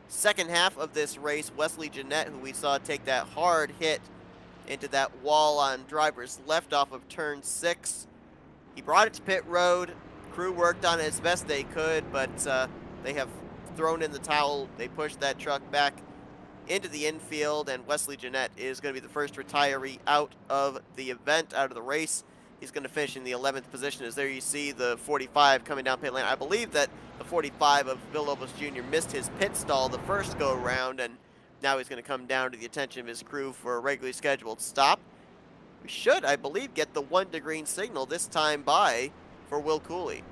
second half of this race. Wesley Jeanette, who we saw take that hard hit into that wall on driver's left off of turn 6. He brought it to pit road. Crew worked on it as best they could, but they have thrown in the towel. They pushed that truck back into the infield, and Wesley Jeanette is going to be the first retiree out of the event, out of the race. He's going to finish in the 11th position. As there you see the 45 coming down pit lane. I believe that the 45 of Villalobos Jr. missed his pit stall the first go-round, and now he's going to come down to the attention of his crew for a regularly scheduled stop. We should, I believe, get the 1 to green signal this time by for Will Cooley.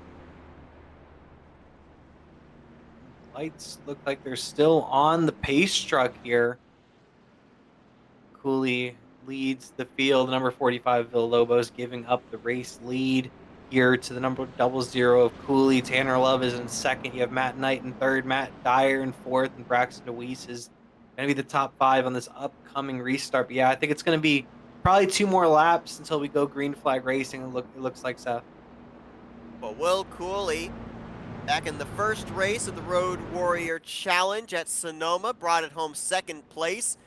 Lights look like they're still on the pace truck here. Cooley leads the field. Number 45, Villalobos, giving up the race lead here to the number 00 of Cooley. Tanner Love is in second. You have Matt Knight in third, Matt Dyer in fourth, and Braxton Deweese is going to be the top 5 on this upcoming restart. But yeah, I think it's going to be probably 2 more laps until we go green flag racing. It looks like, Seth. But Will Cooley, back in the first race of the Road Warrior Challenge at Sonoma, brought it home second place.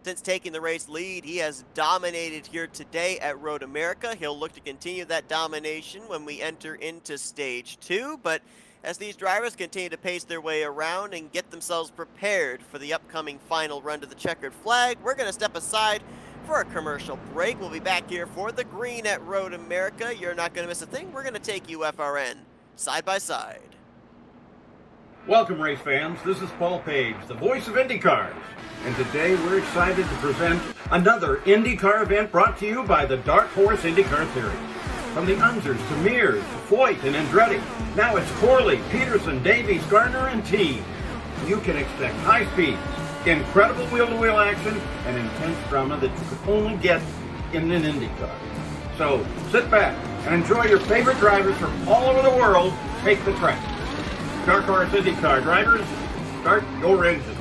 Since taking the race lead, he has dominated here today at Road America. He'll look to continue that domination when we enter into stage 2. But as these drivers continue to pace their way around and get themselves prepared for the upcoming final run to the checkered flag, we're going to step aside for a commercial break. We'll be back here for the green at Road America. You're not going to miss a thing. We're going to take you FRN side by side. Welcome, race fans. This is Paul Page, the voice of IndyCars. And today we're excited to present another IndyCar event brought to you by the Dark Horse IndyCar Series. From the Unzers to Mears, to Foyt and Andretti, now it's Corley, Peterson, Davies, Gardner, and team. You can expect high speeds, incredible wheel-to-wheel action, and intense drama that you could only get in an IndyCar. So sit back and enjoy your favorite drivers from all over the world take the track. Dark Horse IndyCar drivers, start your engine.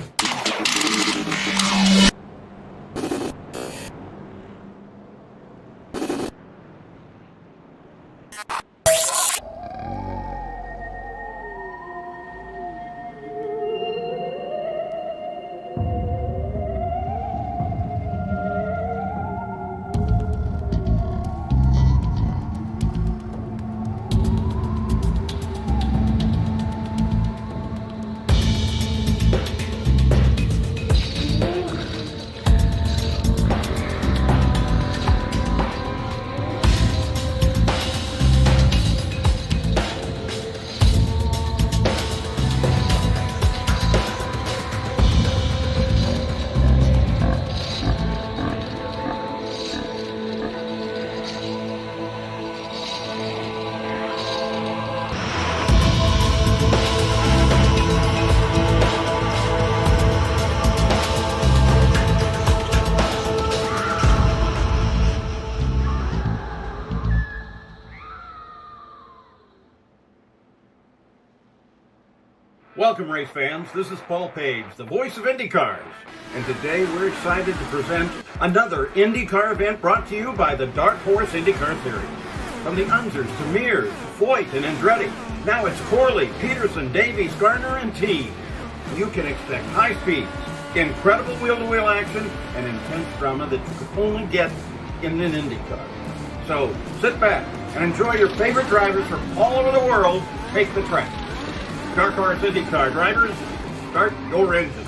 Welcome, race fans. This is Paul Page, the voice of IndyCars. And today we're excited to present another IndyCar event brought to you by the Dark Horse IndyCar Series. From the Unzers to Mears, to Foyt and Andretti, now it's Corley, Peterson, Davies, Gardner, and team. You can expect high speeds, incredible wheel-to-wheel action, and intense drama that you could only get in an IndyCar. So sit back and enjoy your favorite drivers from all over the world take the track. Dark Horse IndyCar drivers, start your engine.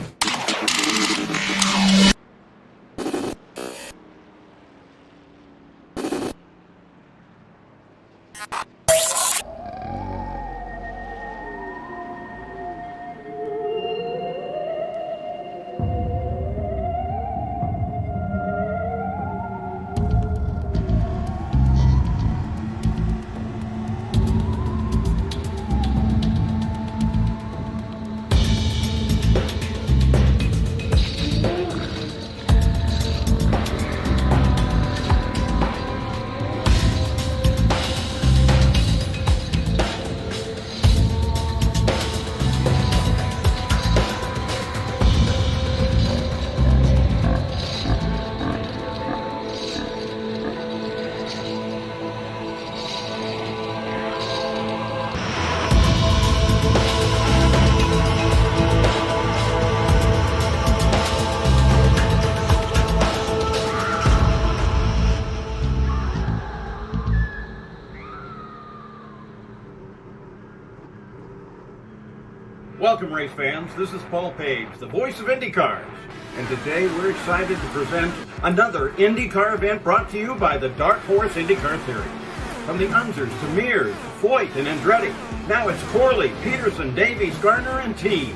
Welcome, race fans. This is Paul Page, the voice of IndyCars. And today we're excited to present another IndyCar event brought to you by the Dark Horse IndyCar Series. From the Unzers to Mears, Foyt, and Andretti, now it's Corley, Peterson, Davies, Gardner, and team.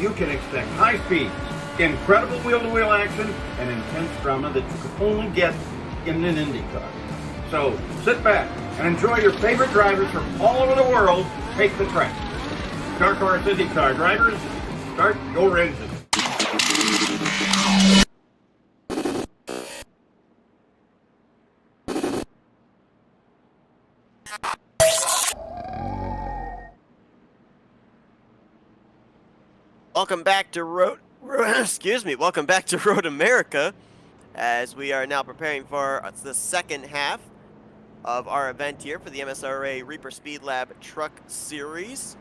You can expect high speeds, incredible wheel-to-wheel action, and intense drama that you can only get in an IndyCar. So sit back and enjoy your favorite drivers from all over the world take the track. Dark Horse IndyCar drivers, start your engine. Welcome back to Welcome back to Road America, as we are now preparing for the second half of our event here for the MSRA Reaper Speedlab Truck Series.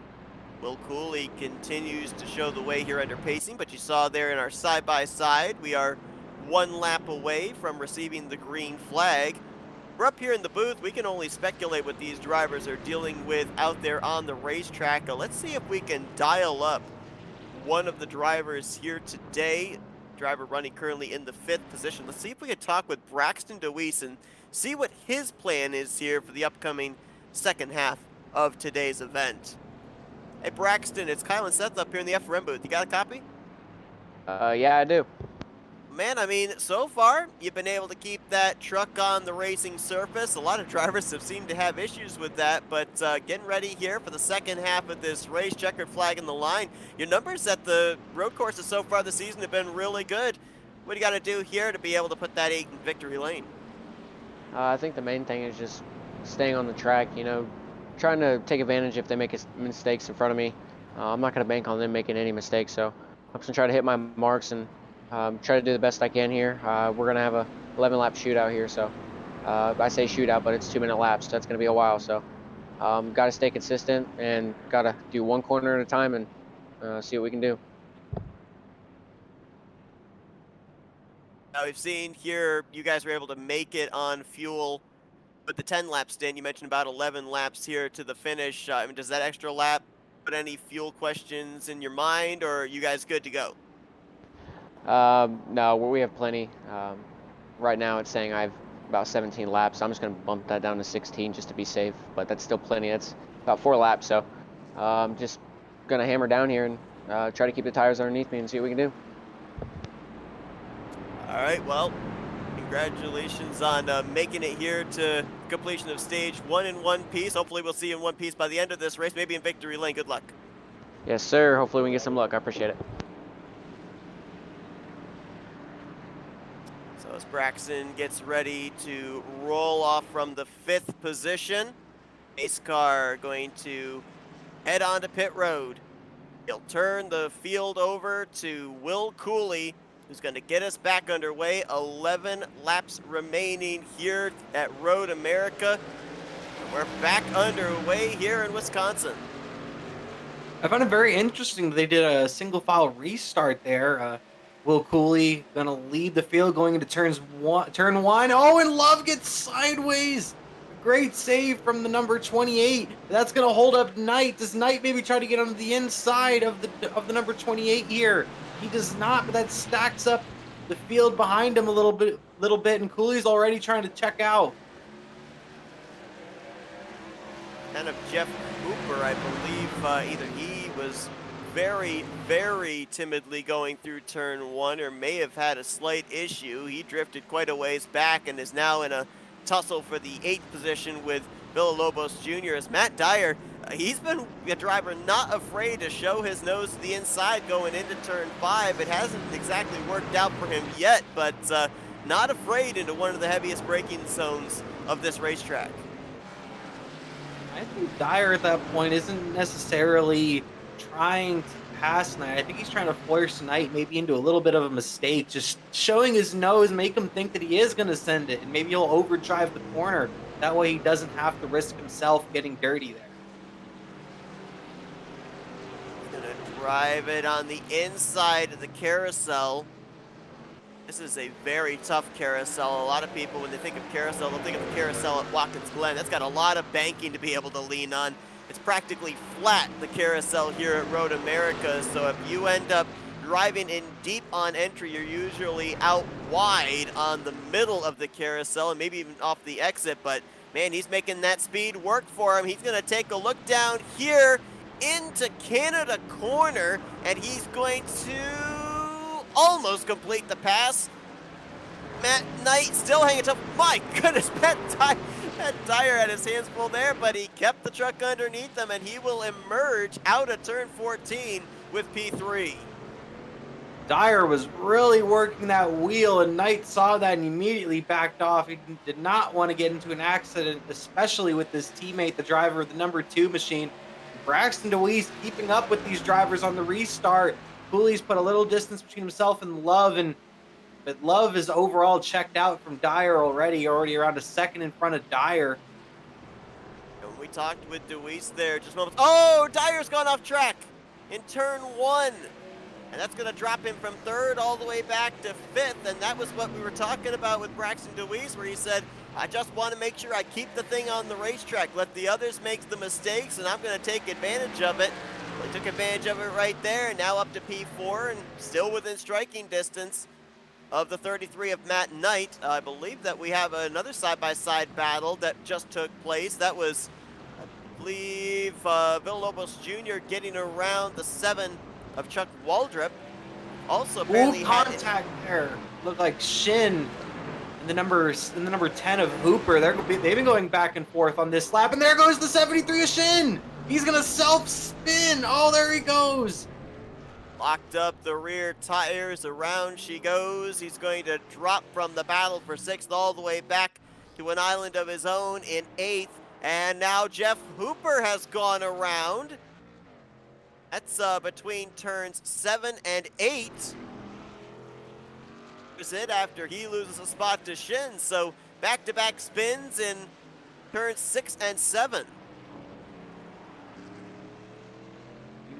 Will Cooley continues to show the way here under pacing, but you saw there in our side-by-side, we are one lap away from receiving the green flag. We're up here in the booth. We can only speculate what these drivers are dealing with out there on the racetrack. Let's see if we can dial up one of the drivers here today. Driver running currently in the 5th position. Let's see if we can talk with Braxton Deweese and see what his plan is here for the upcoming second half of today's event. Hey Braxton, it's Kyle and Seth up here in the FRM booth. You got a copy? Yeah, I do. Man, I mean, so far, you've been able to keep that truck on the racing surface. A lot of drivers have seemed to have issues with that, but getting ready here for the second half of this race, checkered flag in the line. Your numbers at the road courses so far this season have been really good. What do you got to do here to be able to put that 8 in victory lane? I think the main thing is just staying on the track, you know, trying to take advantage if they make mistakes in front of me. I'm not going to bank on them making any mistakes, so I'm just going to try to hit my marks and try to do the best I can here. We're going to have a 11-lap shootout here, so I say shootout, but it's 2-minute laps, so that's going to be a while. So got to stay consistent and got to do one corner at a time and see what we can do. Now we've seen here you guys were able to make it on fuel with the 10-lap stint. You mentioned about 11 laps here to the finish. I mean, does that extra lap put any fuel questions in your mind, or are you guys good to go? No, we have plenty. Right now it's saying I have about 17 laps. I'm just going to bump that down to 16 just to be safe, but that's still plenty. That's about 4 laps, so just going to hammer down here and try to keep the tires underneath me and see what we can do. All right, well, congratulations on making it here to completion of stage 1 in one piece. Hopefully we'll see you in one piece by the end of this race, maybe in victory lane. Good luck. Yes, sir. Hopefully we can get some luck. I appreciate it. So as Braxton gets ready to roll off from the 5th position, pace car going to head on to pit road. He'll turn the field over to Will Cooley, who's going to get us back underway. 11 laps remaining here at Road America. We're back underway here in Wisconsin. I found it very interesting that they did a single file restart there. Will Cooley gonna lead the field going into turn one. Oh, and Love gets sideways. A great save from the number 28. That's gonna hold up Knight. Does Knight maybe try to get on the inside of the number 28 here? He does not, but that stacks up the field behind him a little bit, and Cooley's already trying to check out. Kind of Jeff Hooper, I believe, either he was very, very timidly going through turn one or may have had a slight issue. He drifted quite a ways back and is now in a tussle for the 8th position with Villalobos Jr. As Matt Dyer, he's been a driver not afraid to show his nose to the inside going into turn 5. It hasn't exactly worked out for him yet, but not afraid into one of the heaviest braking zones of this racetrack. I think Dyer at that point isn't necessarily trying to pass Knight. I think he's trying to force Knight maybe into a little bit of a mistake, just showing his nose, make him think that he is going to send it, and maybe he'll overdrive the corner. That way he doesn't have to risk himself getting dirty there. He's going to drive it on the inside of the carousel. This is a very tough carousel. A lot of people, when they think of carousel, they'll think of the carousel at Watkins Glen. That's got a lot of banking to be able to lean on. It's practically flat, the carousel here at Road America, so if you end up driving in deep on entry, you're usually out wide on the middle of the carousel and maybe even off the exit, but man, he's making that speed work for him. He's gonna take a look down here into Canada Corner, and he's going to almost complete the pass. Matt Knight still hanging tough. My goodness, Matt Dyer had his hands full there, but he kept the truck underneath him, and he will emerge out of turn 14 with P3. Dyer was really working that wheel, and Knight saw that and immediately backed off. He did not want to get into an accident, especially with his teammate, the driver of the number 2 machine. Braxton Deweese keeping up with these drivers on the restart. Cooley's put a little distance between himself and Love, but Love is overall checked out from Dyer already around a second in front of Dyer. And we talked with Deweese there just moments. Oh, Dyer's gone off track in turn 1. And that's going to drop him from 3rd all the way back to 5th. And that was what we were talking about with Braxton Deweese, where he said, I just want to make sure I keep the thing on the racetrack, let the others make the mistakes, and I'm going to take advantage of it. Well, he took advantage of it right there, and now up to P4 and still within striking distance of the 33 of Matt Knight. I believe that we have another side-by-side battle that just took place. That was, I believe, Villalobos Jr. getting around the 7 of Chuck Waldrop. Also apparently contact there. Looked like Shin and the number 10 of Hooper. They've been going back and forth on this lap, and there goes the 73 of Shin. He's gonna self-spin. Oh, there he goes. Locked up the rear tires, around she goes. He's going to drop from the battle for 6th all the way back to an island of his own in 8th. And now Jeff Hooper has gone around. That's between turns 7 and 8. Is it after he loses a spot to Shin. So back-to-back spins in turns 6 and 7.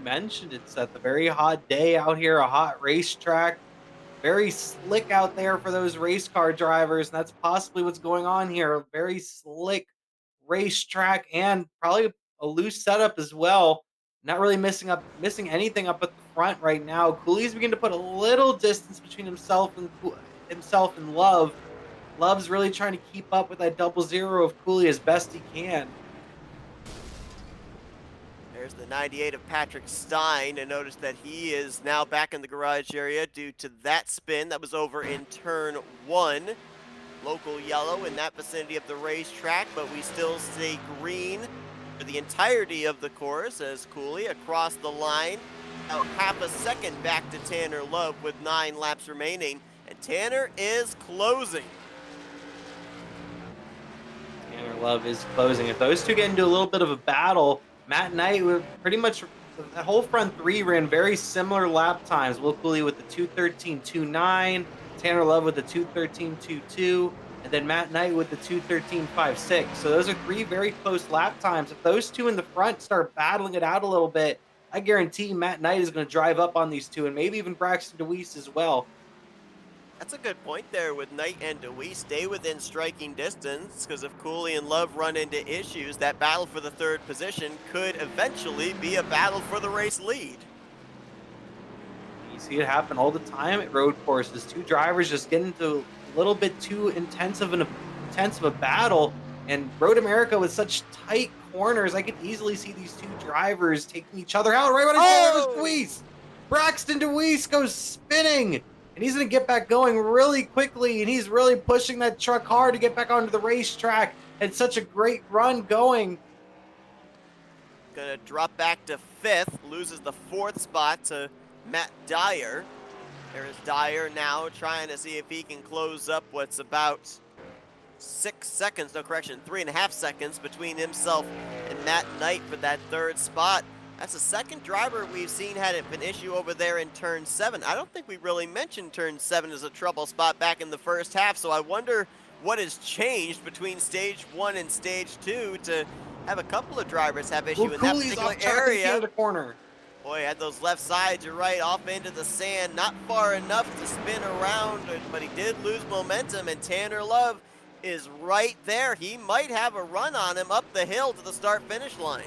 Mentioned it's at the very hot day out here, a hot racetrack, very slick out there for those race car drivers, and that's possibly what's going on here. A very slick racetrack and probably a loose setup as well. Not really missing anything up at the front right now. Cooley's beginning to put a little distance between himself and Love. Love's really trying to keep up with that 00 of Cooley as best he can. There's the 98 of Patrick Stein, and notice that he is now back in the garage area due to that spin that was over in turn 1. Local yellow in that vicinity of the racetrack, but we still stay green for the entirety of the course as Cooley across the line. About half a second back to Tanner Love with 9 laps remaining, and Tanner is closing. Tanner Love is closing. If those two get into a little bit of a battle, Matt Knight, pretty much the whole front 3 ran very similar lap times. Will Cooley with the 2:13.29, Tanner Love with the 2:13.22, and then Matt Knight with the 2:13.56. So those are 3 very close lap times. If those two in the front start battling it out a little bit, I guarantee Matt Knight is going to drive up on these two, and maybe even Braxton Deweese as well. That's a good point there with Knight and Deweese. Stay within striking distance, because if Cooley and Love run into issues, that battle for the third position could eventually be a battle for the race lead. You see it happen all the time at road courses. Two drivers just get into a little bit too intense of a battle, and Road America with such tight corners, I could easily see these two drivers taking each other out. Right when I say Deweese, Braxton Deweese goes spinning. And he's going to get back going really quickly, and he's really pushing that truck hard to get back onto the racetrack. It's such a great run going. Gonna drop back to 5th, loses the 4th spot to Matt Dyer. There's Dyer now trying to see if he can close up what's about 6 seconds, no correction, 3.5 seconds between himself and Matt Knight for that 3rd spot. That's the second driver we've seen had an issue over there in turn 7. I don't think we really mentioned turn 7 as a trouble spot back in the first half, so I wonder what has changed between stage 1 and stage 2 to have a couple of drivers have issue in that particular area. The corner. Boy, had those left sides, you're right, off into the sand, not far enough to spin around, but he did lose momentum, and Tanner Love is right there. He might have a run on him up the hill to the start-finish line.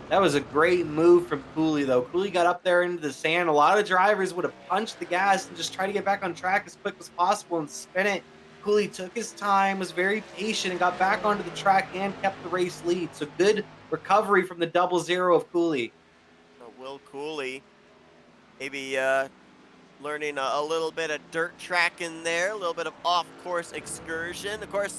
That was a great move from Cooley, though. Cooley got up there into the sand. A lot of drivers would have punched the gas and just tried to get back on track as quick as possible and spin it. Cooley took his time, was very patient, and got back onto the track and kept the race lead. So good recovery from the 0-0 of Cooley. Will Cooley maybe learning a little bit of dirt track in there, a little bit of off-course excursion. Of course,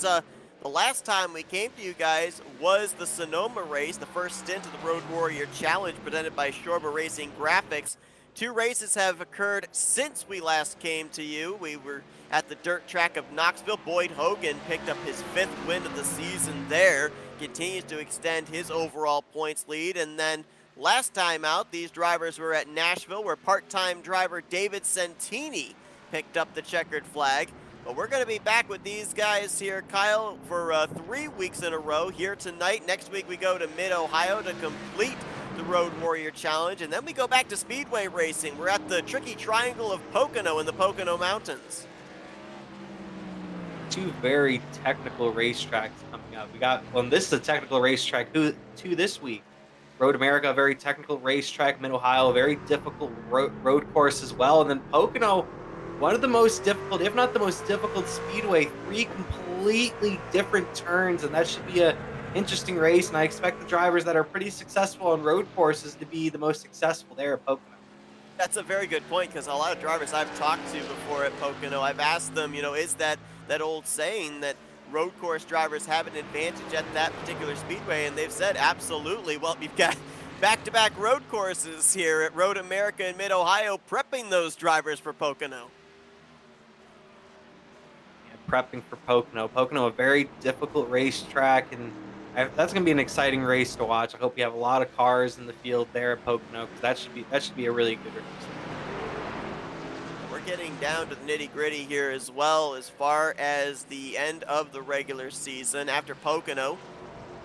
the last time we came to you guys was the Sonoma race, the first stint of the Road Warrior Challenge presented by Shorba Racing Graphics. 2 races have occurred since we last came to you. We were at the dirt track of Knoxville. Boyd Hogan picked up his 5th win of the season there, continues to extend his overall points lead. And then last time out, these drivers were at Nashville, where part-time driver David Santini picked up the checkered flag. But we're going to be back with these guys here, Kyle, for 3 weeks in a row here tonight. Next week we go to Mid-Ohio to complete the Road Warrior Challenge, and then we go back to Speedway racing. We're at the tricky triangle of Pocono in the Pocono Mountains. 2 very technical racetracks coming up. We got, well, this is a technical racetrack too this week. Road America, a very technical racetrack. Mid-Ohio, a very difficult road course as well. And then Pocono, one of the most difficult, if not the most difficult speedway, 3 completely different turns, and that should be an interesting race, and I expect the drivers that are pretty successful on road courses to be the most successful there at Pocono. That's a very good point, because a lot of drivers I've talked to before at Pocono, I've asked them, is that old saying that road course drivers have an advantage at that particular speedway, and they've said absolutely. Well, you've got back-to-back road courses here at Road America in Mid-Ohio prepping those drivers for Pocono. Prepping for Pocono. Pocono, a very difficult racetrack, and that's going to be an exciting race to watch. I hope you have a lot of cars in the field there at Pocono, because that should be a really good race. We're getting down to the nitty-gritty here as well, as far as the end of the regular season. After Pocono,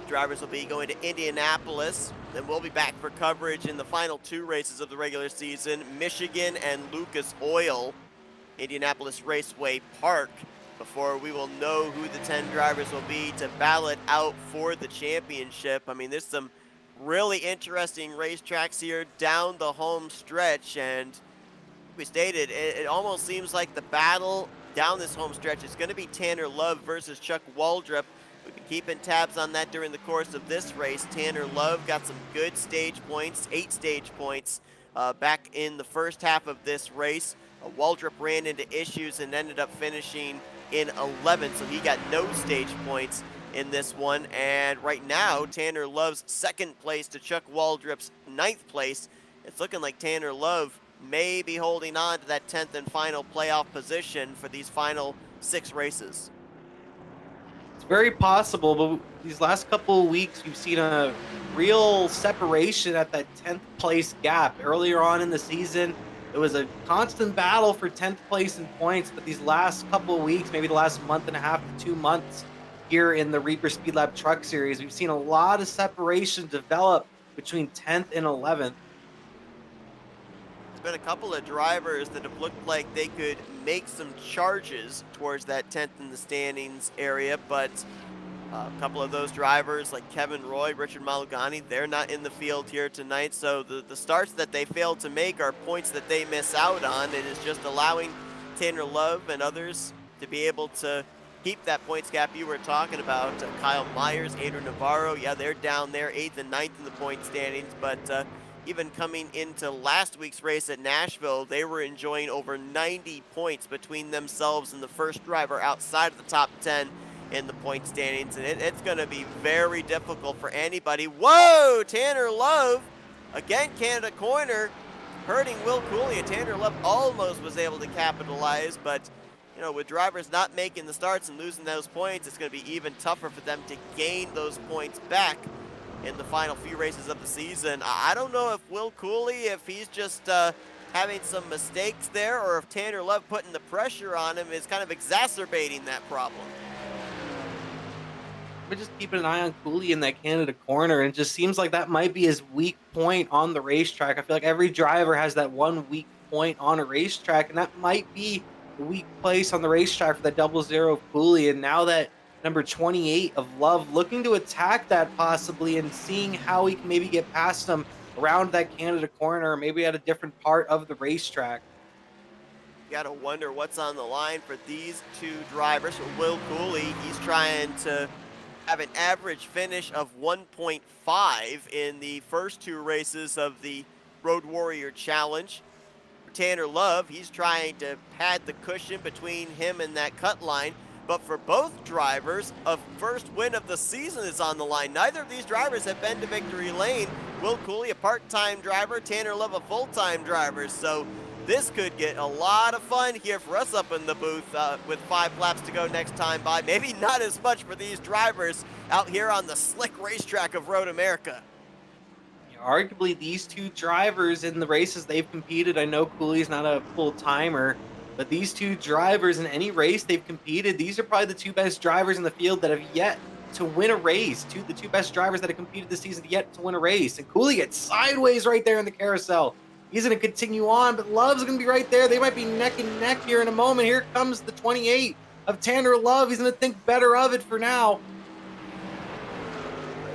drivers will be going to Indianapolis. Then we'll be back for coverage in the final 2 races of the regular season, Michigan and Lucas Oil, Indianapolis Raceway Park, before we will know who the 10 drivers will be to ballot out for the championship. I mean, there's some really interesting racetracks here down the home stretch, and we stated, it almost seems like the battle down this home stretch is going to be Tanner Love versus Chuck Waldrop. We've been keeping tabs on that during the course of this race. Tanner Love got some good stage points, 8 stage points, back in the first half of this race. Waldrop ran into issues and ended up finishing in 11th, so he got no stage points in this one. And right now, Tanner Love's 2nd place to Chuck Waldrop's 9th place. It's looking like Tanner Love may be holding on to that 10th and final playoff position for these final 6 races. It's very possible, but these last couple of weeks, we've seen a real separation at that 10th place gap. Earlier on in the season, it was a constant battle for 10th place in points, but these last couple of weeks, maybe the last month and a half to 2 months here in the Reaper Speedlab Truck Series, we've seen a lot of separation develop between 10th and 11th. There's been a couple of drivers that have looked like they could make some charges towards that 10th in the standings area, but a couple of those drivers like Kevin Roy, Richard Malugani, they're not in the field here tonight, so the starts that they failed to make are points that they miss out on. It is just allowing Tanner Love and others to be able to keep that points gap you were talking about. Kyle Myers, Andrew Navarro, yeah, they're down there 8th and 9th in the point standings, but even coming into last week's race at Nashville, they were enjoying over 90 points between themselves and the first driver outside of the top 10 in the point standings, and it's going to be very difficult for anybody. Whoa, Tanner Love, again, Canada corner, hurting Will Cooley, and Tanner Love almost was able to capitalize, but you know, with drivers not making the starts and losing those points, it's going to be even tougher for them to gain those points back in the final few races of the season. I don't know if Will Cooley, if he's just having some mistakes there, or if Tanner Love putting the pressure on him is kind of exacerbating that problem. We're just keeping an eye on Cooley in that Canada corner, and it just seems like that might be his weak point on the racetrack. I feel like every driver has that one weak point on a racetrack, and that might be the weak place on the racetrack for that 00 of Cooley. And now that number 28 of Love looking to attack that possibly, and seeing how he can maybe get past him around that Canada corner, or maybe at a different part of the racetrack. You gotta wonder what's on the line for these two drivers. For Will Cooley, he's trying to have an average finish of 1.5 in the first two races of the Road Warrior Challenge. For Tanner Love, he's trying to pad the cushion between him and that cut line. But for both drivers, a first win of the season is on the line. Neither of these drivers have been to victory lane. Will Cooley, a part-time driver, Tanner Love, a full-time driver. So this could get a lot of fun here for us up in the booth with 5 laps to go next time by. Maybe not as much for these drivers out here on the slick racetrack of Road America. Arguably, these two drivers in the races they've competed, I know Cooley's not a full-timer, but these two drivers in any race they've competed, these are probably the two best drivers in the field that have yet to win a race. The two best drivers that have competed this season yet to win a race. And Cooley gets sideways right there in the carousel. He's going to continue on, but Love's going to be right there. They might be neck and neck here in a moment. Here comes the 28 of Tanner Love. He's going to think better of it for now.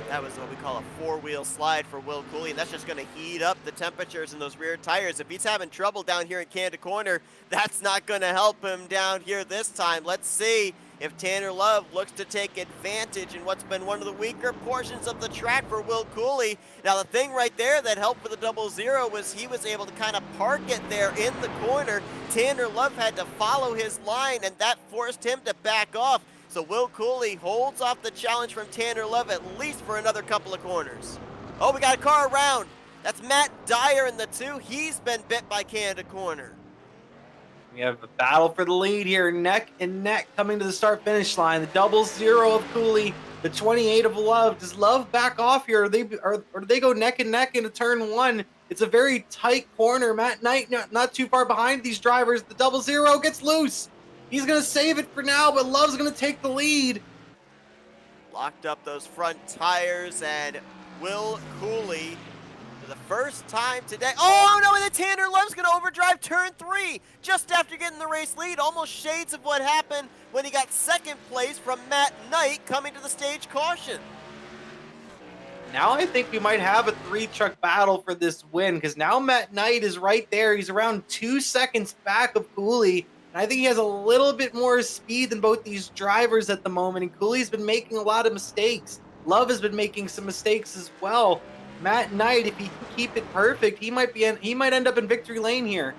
That was what we call a four-wheel slide for Will Cooley, and that's just going to heat up the temperatures in those rear tires. If he's having trouble down here in Canada Corner, that's not going to help him down here this time. Let's see if Tanner Love looks to take advantage in what's been one of the weaker portions of the track for Will Cooley. Now, the thing right there that helped for the 00 was he was able to kind of park it there in the corner. Tanner Love had to follow his line, and that forced him to back off. So Will Cooley holds off the challenge from Tanner Love at least for another couple of corners. Oh, we got a car around. That's Matt Dyer in the 2. He's been bit by Canada Corner. We have a battle for the lead here, neck and neck coming to the start-finish line. The 00 of Cooley, the 28 of Love. Does Love back off here, or do they go neck and neck into turn 1? It's a very tight corner. Matt Knight not too far behind these drivers. The 00 gets loose. He's going to save it for now, but Love's going to take the lead. Locked up those front tires, and Will Cooley, for the first time today. Oh, no, and then Tanner Love's going to overdrive turn 3 just after getting the race lead. Almost shades of what happened when he got second place from Matt Knight coming to the stage caution. Now I think we might have a 3-truck battle for this win, because now Matt Knight is right there. He's around 2 seconds back of Cooley. I think he has a little bit more speed than both these drivers at the moment, and Cooley's been making a lot of mistakes. Love has been making some mistakes as well. Matt Knight, if he can keep it perfect, he might end up in victory lane here.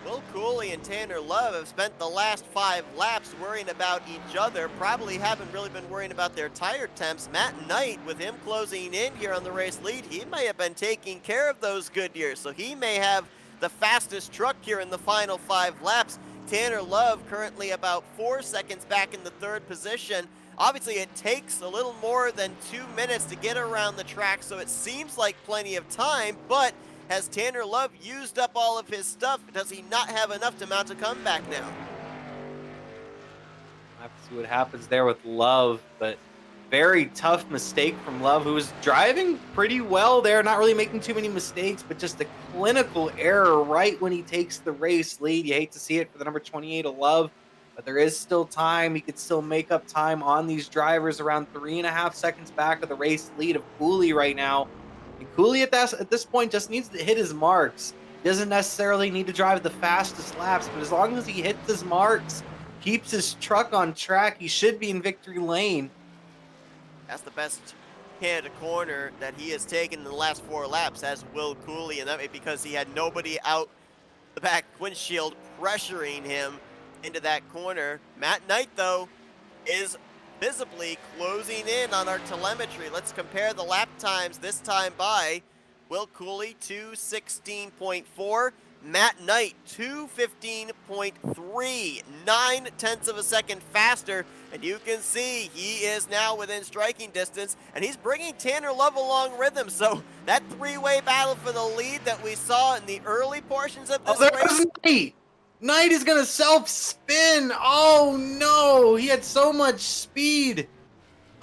Will Cooley and Tanner Love have spent the last 5 laps worrying about each other, probably haven't really been worrying about their tire temps. Matt Knight, with him closing in here on the race lead, he may have been taking care of those Goodyears, so he may have the fastest truck here in the final 5 laps. Tanner Love currently about 4 seconds back in the 3rd position. Obviously, it takes a little more than 2 minutes to get around the track, so it seems like plenty of time, but has Tanner Love used up all of his stuff? Does he not have enough to mount a comeback now? We'll have to see what happens there with Love, but very tough mistake from Love, who was driving pretty well there, not really making too many mistakes, but just a clinical error right when he takes the race lead. You hate to see it for the number 28 of Love, but there is still time. He could still make up time on these drivers, around 3.5 seconds back of the race lead of Cooley right now. And Cooley at this point just needs to hit his marks. He doesn't necessarily need to drive the fastest laps, but as long as he hits his marks, keeps his truck on track, he should be in victory lane. That's the best Canada corner that he has taken in the last 4 laps as Will Cooley, and that may be because he had nobody out the back windshield pressuring him into that corner. Matt Knight, though, is visibly closing in on our telemetry. Let's compare the lap times this time by. Will Cooley, 2:16.4. Matt Knight, 2:15.3, 9/10 of a second faster, and you can see he is now within striking distance, and he's bringing Tanner Love along with him. So that 3-way battle for the lead that we saw in the early portions of this race. Knight. Knight is gonna self-spin. Oh no, he had so much speed.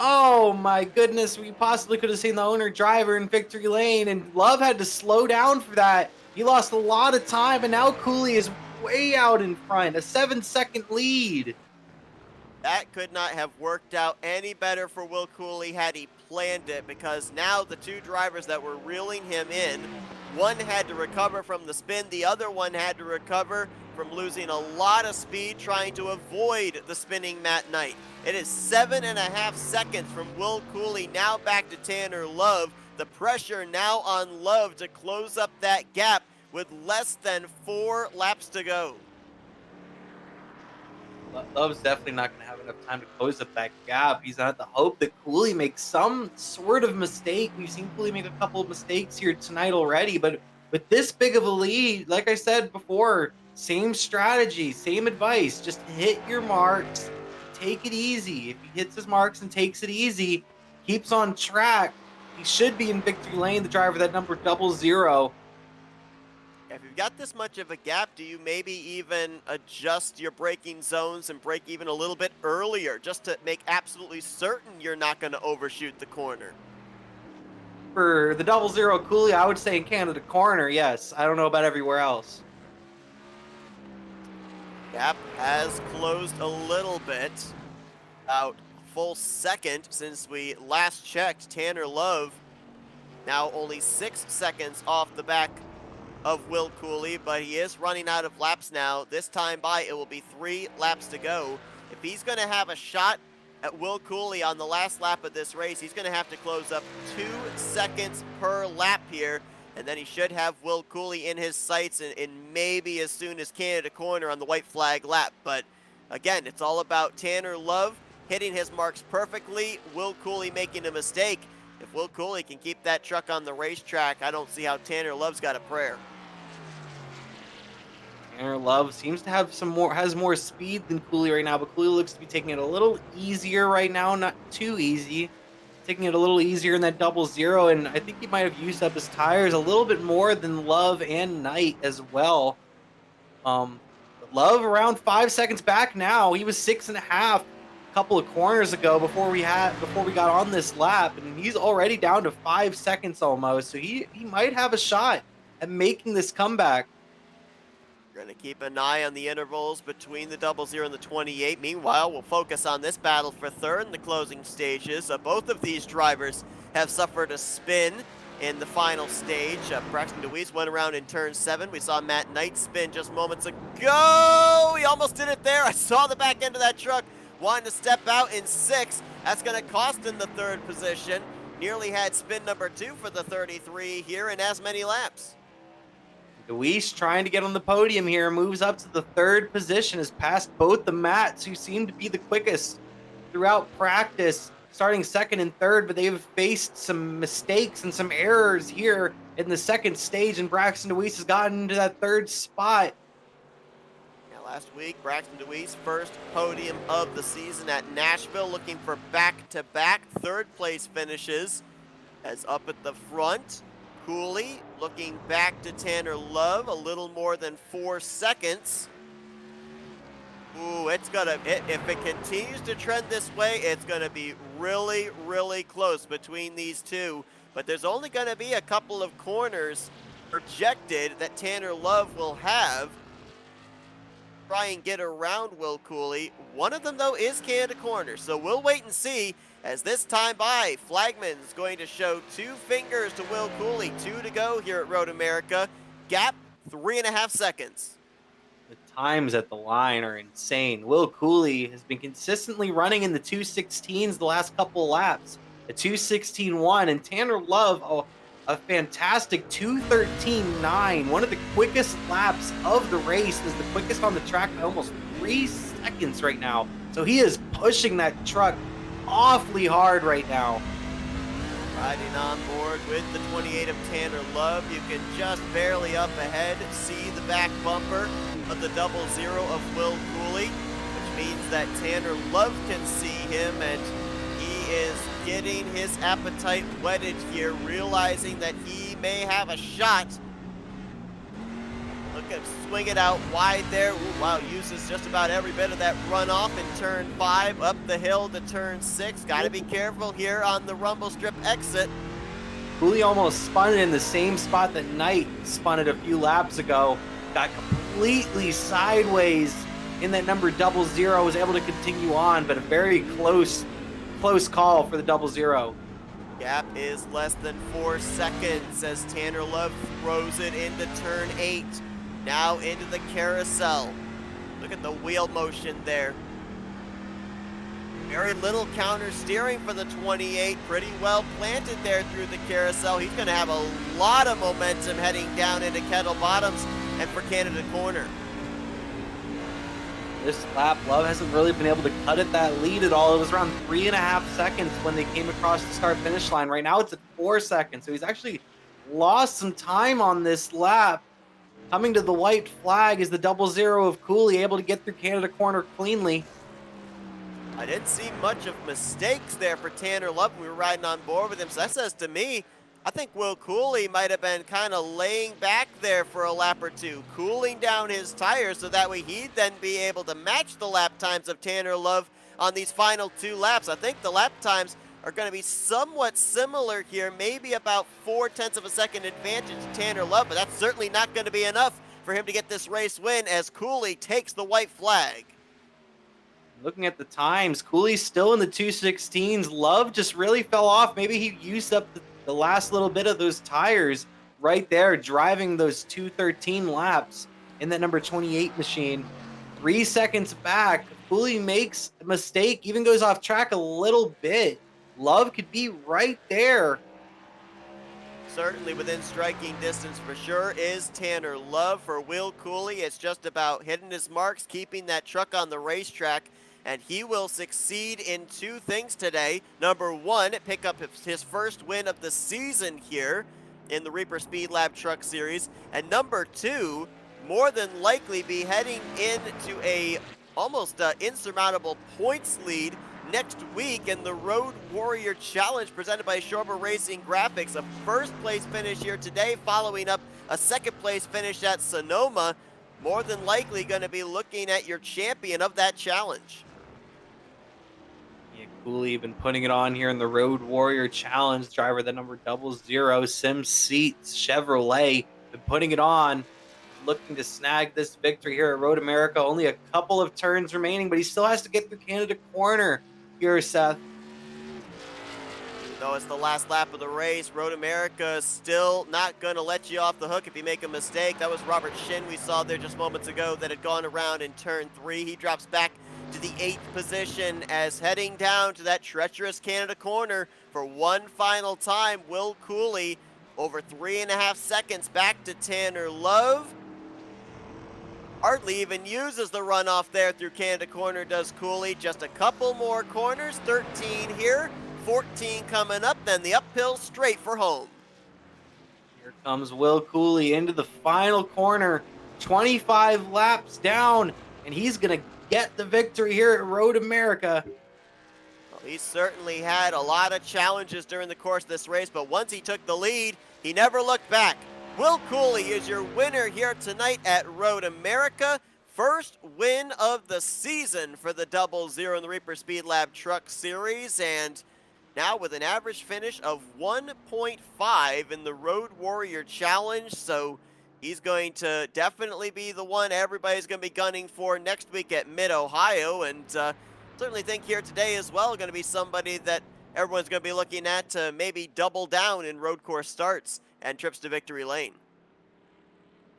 Oh my goodness, we possibly could have seen the owner driver in victory lane, and Love had to slow down for that. He lost a lot of time, and now Cooley is way out in front, a 7-second lead. That could not have worked out any better for Will Cooley had he planned it, because now the 2 drivers that were reeling him in, one had to recover from the spin, the other one had to recover from losing a lot of speed trying to avoid the spinning Matt Knight. It is 7.5 seconds from Will Cooley now back to Tanner Love. The pressure now on Love to close up that gap with less than 4 laps to go. Love's definitely not going to have enough time to close up that gap. He's going to have to hope that Cooley makes some sort of mistake. We've seen Cooley make a couple of mistakes here tonight already, but with this big of a lead, like I said before, same strategy, same advice. Just hit your marks, take it easy. If he hits his marks and takes it easy, keeps on track, he should be in victory lane, the driver, that number 00. If you've got this much of a gap, do you maybe even adjust your braking zones and brake even a little bit earlier just to make absolutely certain you're not going to overshoot the corner? For the 00 Cooley, I would say in Canada corner, yes. I don't know about everywhere else. Gap has closed a little bit, about a full second since we last checked. Tanner Love now only 6 seconds off the back of Will Cooley, but he is running out of laps now. This time by, it will be 3 laps to go. If he's going to have a shot at Will Cooley on the last lap of this race, he's going to have to close up 2 seconds per lap here, and then he should have Will Cooley in his sights in maybe as soon as Canada corner on the white flag lap. But again, it's all about Tanner Love hitting his marks perfectly, Will Cooley making a mistake. If Will Cooley can keep that truck on the racetrack, I don't see how Tanner Love's got a prayer. Tanner Love seems to have has more speed than Cooley right now, but Cooley looks to be taking it a little easier right now, not too easy. Taking it a little easier in that 00, and I think he might have used up his tires a little bit more than Love and Knight as well. Love around 5 seconds back now. He was 6.5 couple of corners ago before we got on this lap, and he's already down to 5 seconds almost, so he might have a shot at making this comeback. We're going to keep an eye on the intervals between the 00 and the 28. Meanwhile, we'll focus on this battle for third in the closing stages. Both of these drivers have suffered a spin in the final stage. Braxton Deweese went around in turn 7. We saw Matt Knight spin just moments ago. He almost did it there. I saw the back end of that truck. Wanting to step out in 6. That's going to cost him the 3rd position. Nearly had spin number 2 for the 33 here in as many laps. Deweese trying to get on the podium here, moves up to the 3rd position, has passed both the Matts, who seem to be the quickest throughout practice, starting 2nd and 3rd, but they've faced some mistakes and some errors here in the 2nd stage, and Braxton Deweese has gotten into that 3rd spot. Last week, Braxton Deweese, first podium of the season at Nashville, looking for back-to-back 3rd place finishes. As up at the front, Cooley looking back to Tanner Love, a little more than 4 seconds. Ooh, if it continues to trend this way, it's gonna be really, really close between these two. But there's only gonna be a couple of corners projected that Tanner Love will have. Try and get around Will Cooley. One of them, though, is Canada Corner, so we'll wait and see as this time by. Flagman's going to show 2 fingers to Will Cooley. 2 to go here at Road America. Gap, 3.5 seconds. The times at the line are insane. Will Cooley has been consistently running in the 2:16s the last couple of laps. A 2:16.1, and Tanner Love, a fantastic 2:13.9. One of the quickest laps of the race. Is the quickest on the track by almost 3 seconds right now. So he is pushing that truck awfully hard right now. Riding on board with the 28 of Tanner Love. You can just barely up ahead see the back bumper of the 00 of Will Cooley, which means that Tanner Love can see him, and he is getting his appetite whetted here, realizing that he may have a shot. Look at him swing it out wide there. Ooh, wow, uses just about every bit of that runoff in turn 5, up the hill to turn 6. Gotta be careful here on the rumble strip exit. Cooley almost spun it in the same spot that Knight spun it a few laps ago. Got completely sideways in that number 00. Was able to continue on, but a very close call for the 00. Gap is less than 4 seconds as Tanner Love throws it into turn 8. Now into the carousel. Look at the wheel motion there. Very little counter steering for the 28. Pretty well planted there through the carousel. He's going to have a lot of momentum heading down into Kettle Bottoms and for Canada Corner. This lap, Love hasn't really been able to cut at that lead at all. It was around 3.5 seconds when they came across the start-finish line. Right now it's at 4 seconds, so he's actually lost some time on this lap. Coming to the white flag is the 00 of Cooley, able to get through Canada Corner cleanly. I didn't see much of mistakes there for Tanner Love when we were riding on board with him, so that says to me, I think Will Cooley might have been kind of laying back there for a lap or two, cooling down his tires so that way he'd then be able to match the lap times of Tanner Love on these final 2 laps. I think the lap times are going to be somewhat similar here, maybe about 0.4 of a second advantage to Tanner Love, but that's certainly not going to be enough for him to get this race win as Cooley takes the white flag. Looking at the times, Cooley's still in the 2:16s. Love just really fell off. Maybe he used up the last little bit of those tires right there, driving those 2:13 laps in that number 28 machine. 3 seconds back, Cooley makes a mistake, even goes off track a little bit. Love could be right there. Certainly within striking distance for sure is Tanner Love. For Will Cooley, it's just about hitting his marks, keeping that truck on the racetrack, and he will succeed in 2 things today. Number 1, pick up his first win of the season here in the Reaper Speedlab Truck Series, and number 2, more than likely be heading into a almost insurmountable points lead next week in the Road Warrior Challenge presented by Shorber Racing Graphics. A first place finish here today, following up a second place finish at Sonoma. More than likely going to be looking at your champion of that challenge. Yeah, Cooley been putting it on here in the Road Warrior Challenge. Driver the number 00, Sim Seats Chevrolet, been putting it on. Looking to snag this victory here at Road America. Only a couple of turns remaining, but he still has to get through Canada Corner here, Seth. Though it's the last lap of the race, Road America still not going to let you off the hook if you make a mistake. That was Robert Shin we saw there just moments ago that had gone around in turn 3. He drops back to the 8th position as heading down to that treacherous Canada Corner for one final time. Will Cooley over 3.5 seconds back to Tanner Love. Hardly even uses the runoff there through Canada Corner, does Cooley. Just a couple more corners, 13 here, 14 coming up, then the uphill straight for home. Here comes Will Cooley into the final corner, 25 laps down, and he's going to get the victory here at Road America. Well, he certainly had a lot of challenges during the course of this race, but once he took the lead, he never looked back. Will Cooley is your winner here tonight at Road America. first win of the season for the 00 in the Reaper Speedlab Truck Series, and now with an average finish of 1.5 in the Road Warrior Challenge, so he's going to definitely be the one everybody's going to be gunning for next week at Mid-Ohio, and certainly think here today as well going to be somebody that everyone's going to be looking at to maybe double down in road course starts and trips to victory lane.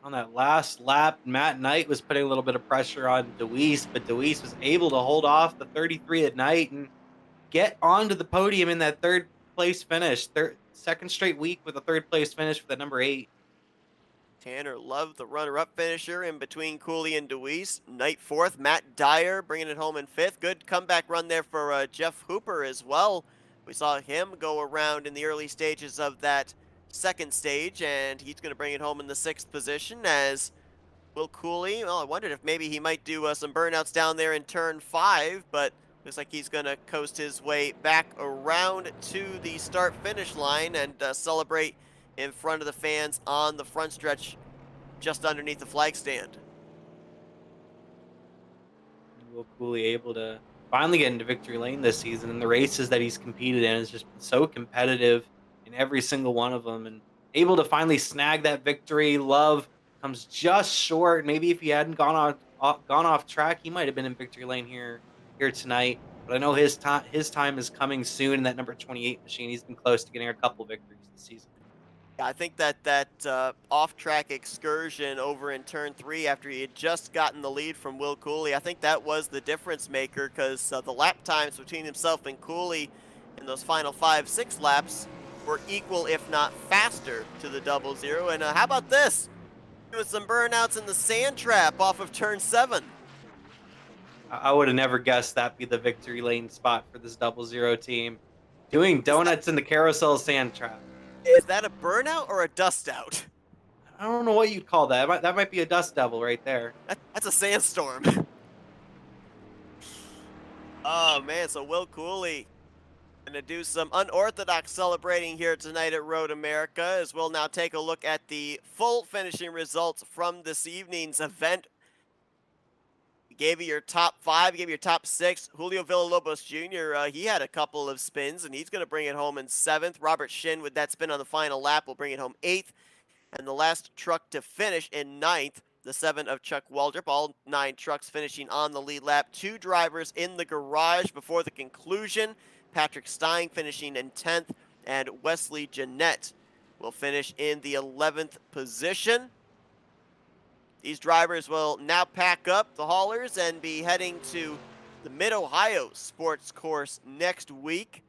On that last lap, Matt Knight was putting a little bit of pressure on Deweese, but Deweese was able to hold off the 33 at Knight and get onto the podium in that third place finish. Second straight week with a third place finish for the number 8. Tanner Love, the runner-up finisher in between Cooley and Deweese. Knight fourth, Matt Dyer bringing it home in fifth. Good comeback run there for Jeff Hooper as well. We saw him go around in the early stages of that second stage, and he's going to bring it home in the sixth position as Will Cooley. Well, I wondered if maybe he might do some burnouts down there in turn 5, but looks like he's going to coast his way back around to the start-finish line and celebrate in front of the fans on the front stretch just underneath the flag stand. Will Cooley able to finally get into victory lane this season, and the races that he's competed in has just been so competitive in every single one of them, and able to finally snag that victory. Love comes just short. Maybe if he hadn't gone off track, he might have been in victory lane here tonight. But I know his time is coming soon in that number 28 machine. He's been close to getting a couple victories this season. Yeah, I think that off-track excursion over in turn 3 after he had just gotten the lead from Will Cooley, I think that was the difference maker, because the lap times between himself and Cooley in those final 5-6 laps were equal, if not faster, to the 00. And how about this? Doing some burnouts in the sand trap off of turn 7. I would have never guessed that'd be the victory lane spot for this 00 team. Doing donuts in the carousel sand trap. Is that a burnout or a dust out? I don't know what you'd call that. That might be a dust devil right there. That's a sandstorm. Oh man, so Will Cooley gonna do some unorthodox celebrating here tonight at Road America, as we'll now take a look at the full finishing results from this evening's event. We gave you your top 5, we gave you your top 6. Julio Villalobos Jr., he had a couple of spins, and he's going to bring it home in 7th. Robert Shin, with that spin on the final lap, will bring it home 8th. And the last truck to finish in 9th, the 7 of Chuck Waldrop. All 9 trucks finishing on the lead lap. 2 drivers in the garage before the conclusion. Patrick Stein finishing in 10th, and Wesley Jeanette will finish in the 11th position. These drivers will now pack up the haulers and be heading to the Mid-Ohio Sports Course next week.